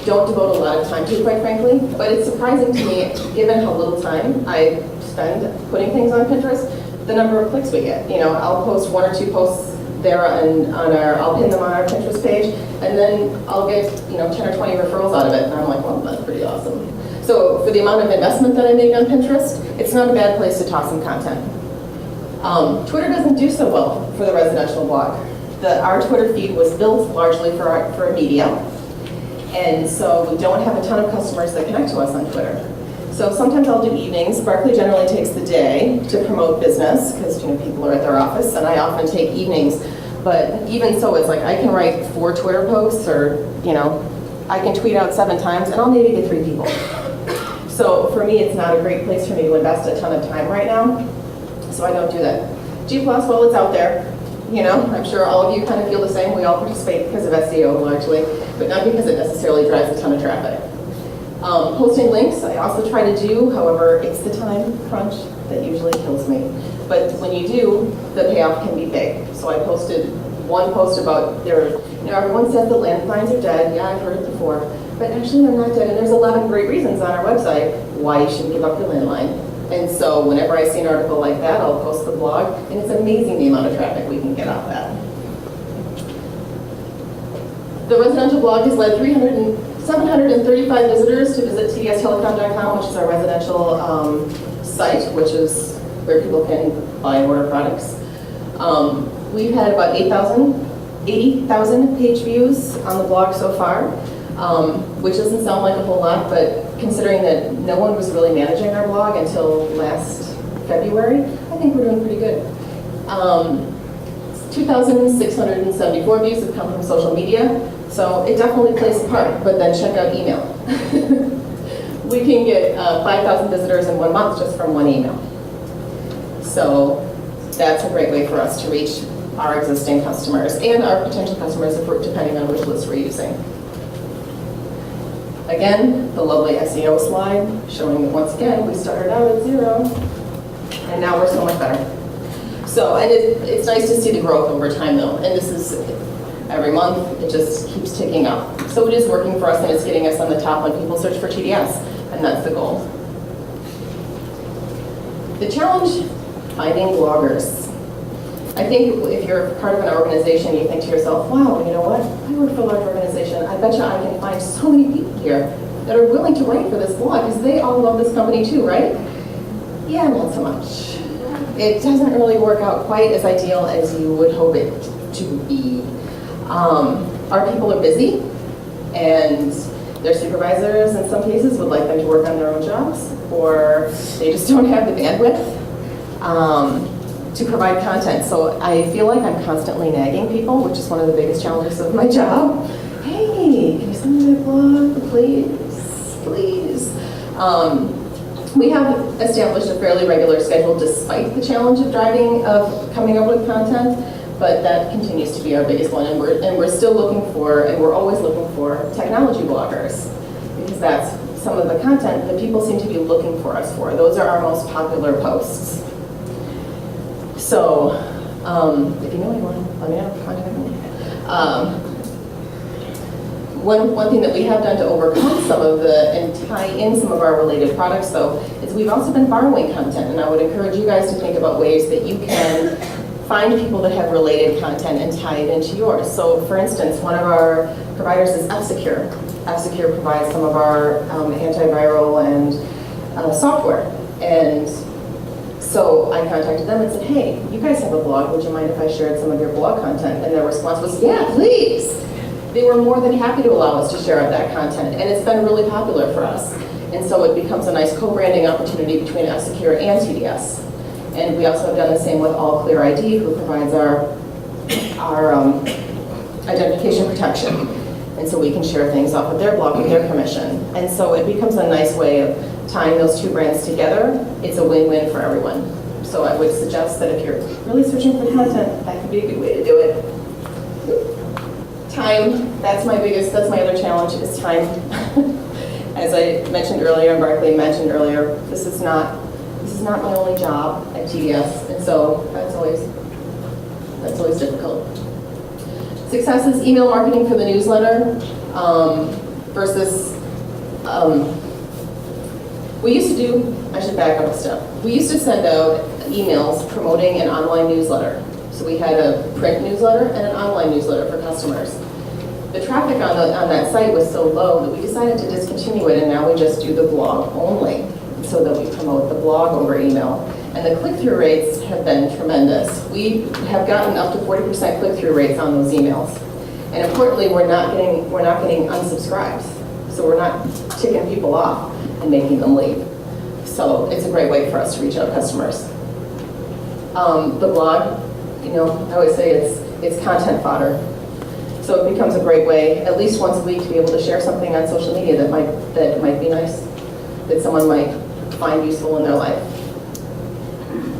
don't devote a lot of time to, quite frankly, but it's surprising to me, given how little time I spend putting things on Pinterest, the number of clicks we get. I'll post 1 or 2 posts there I'll pin them on our Pinterest page, and then I'll get 10 or 20 referrals out of it, and I'm like, well, that's pretty awesome. So for the amount of investment that I make on Pinterest, it's not a bad place to toss some content. Twitter doesn't do so well for the residential blog. Our Twitter feed was built largely for media, and so we don't have a ton of customers that connect to us on Twitter. So sometimes I'll do evenings. Barclay generally takes the day to promote business because people are at their office, and I often take evenings. But even so, it's like I can write 4 Twitter posts, or I can tweet out 7 times, and I'll maybe get 3 people. So for me, it's not a great place for me to invest a ton of time right now. So I don't do that. G+, well, it's out there. I'm sure all of you kind of feel the same. We all participate because of SEO largely, but not because it necessarily drives a ton of traffic. Posting links, I also try to do, however, it's the time crunch that usually kills me. But when you do, the payoff can be big. So I posted one post about everyone says the landlines are dead. Yeah, I've heard it before. But actually they're not dead, and there's 11 great reasons on our website why you shouldn't give up your landline. And so whenever I see an article like that, I'll post the blog, and it's amazing the amount of traffic we can get off that. The residential blog has led 735 visitors to visit tdstelecom.com, which is our residential site, which is where people can buy and order products. We've had about 80,000 page views on the blog so far, which doesn't sound like a whole lot, but considering that no one was really managing our blog until last February, I think we're doing pretty good. 2,674 views have come from social media, so it definitely plays a part, but then check out email. We can get 5,000 visitors in 1 month just from one email. So that's a great way for us to reach our existing customers and our potential customers, depending on which list we're using. Again, the lovely SEO slide showing that once again, we started out at 0, and now we're so much better. So, and it's nice to see the growth over time though, and this is every month, it just keeps ticking up. So it is working for us, and it's getting us on the top when people search for TDS, and that's the goal. The challenge, finding bloggers. I think if you're part of an organization, you think to yourself, wow, you know what? I work for a large organization. I bet you I can find so many people here that are willing to write for this blog because they all love this company too, right? Yeah, not so much. It doesn't really work out quite as ideal as you would hope it to be. Our people are busy, and their supervisors in some cases would like them to work on their own jobs, or they just don't have the bandwidth to provide content. So I feel like I'm constantly nagging people, which is one of the biggest challenges of my job. Hey, can you send me my blog, please, please? We have established a fairly regular schedule despite the challenge of coming up with content, but that continues to be our biggest one, and we're still looking for, and we're always looking for technology bloggers, because that's some of the content that people seem to be looking for us for. Those are our most popular posts. So, if you know anyone, let me know, contact me. One thing that we have done to overcome some of and tie in some of our related products, though, is we've also been borrowing content, and I would encourage you guys to think about ways that you can find people that have related content and tie it into yours. So, for instance, one of our providers is F-Secure. F-Secure provides some of our antiviral and software, and so I contacted them and said, hey, you guys have a blog, would you mind if I shared some of your blog content? And their response was, yeah, please. They were more than happy to allow us to share that content, and it's been really popular for us. And so it becomes a nice co-branding opportunity between F-Secure and TDS. And we also have done the same with All Clear ID, who provides our identification protection. And so we can share things off of their blog with their permission. And so it becomes a nice way of tying those two brands together. It's a win-win for everyone. So I would suggest that if you're really searching for content, that could be a good way to do it. Time, that's my other challenge, is time. As I mentioned earlier, and Barclay mentioned earlier, this is not my only job at TDS, and so that's always difficult. Success is email marketing for the newsletter versus I should back up a step. We used to send out emails promoting an online newsletter. So we had a print newsletter and an online newsletter for customers. The traffic on that site was so low that we decided to discontinue it, and now we just do the blog only, so that we promote the blog over email. And the click-through rates have been tremendous. We have gotten up to 40% click-through rates on those emails. And importantly, we're not getting unsubscribes. So we're not ticking people off and making them leave. So it's a great way for us to reach out customers. The blog, I always say it's content fodder. So it becomes a great way, at least once a week, to be able to share something on social media that might be nice, that someone might find useful in their life.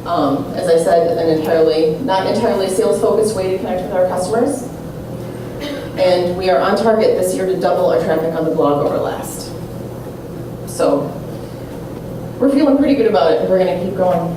As I said, not entirely sales-focused way to connect with our customers. And we are on target this year to double our traffic on the blog over last. So we're feeling pretty good about it, and we're going to keep going.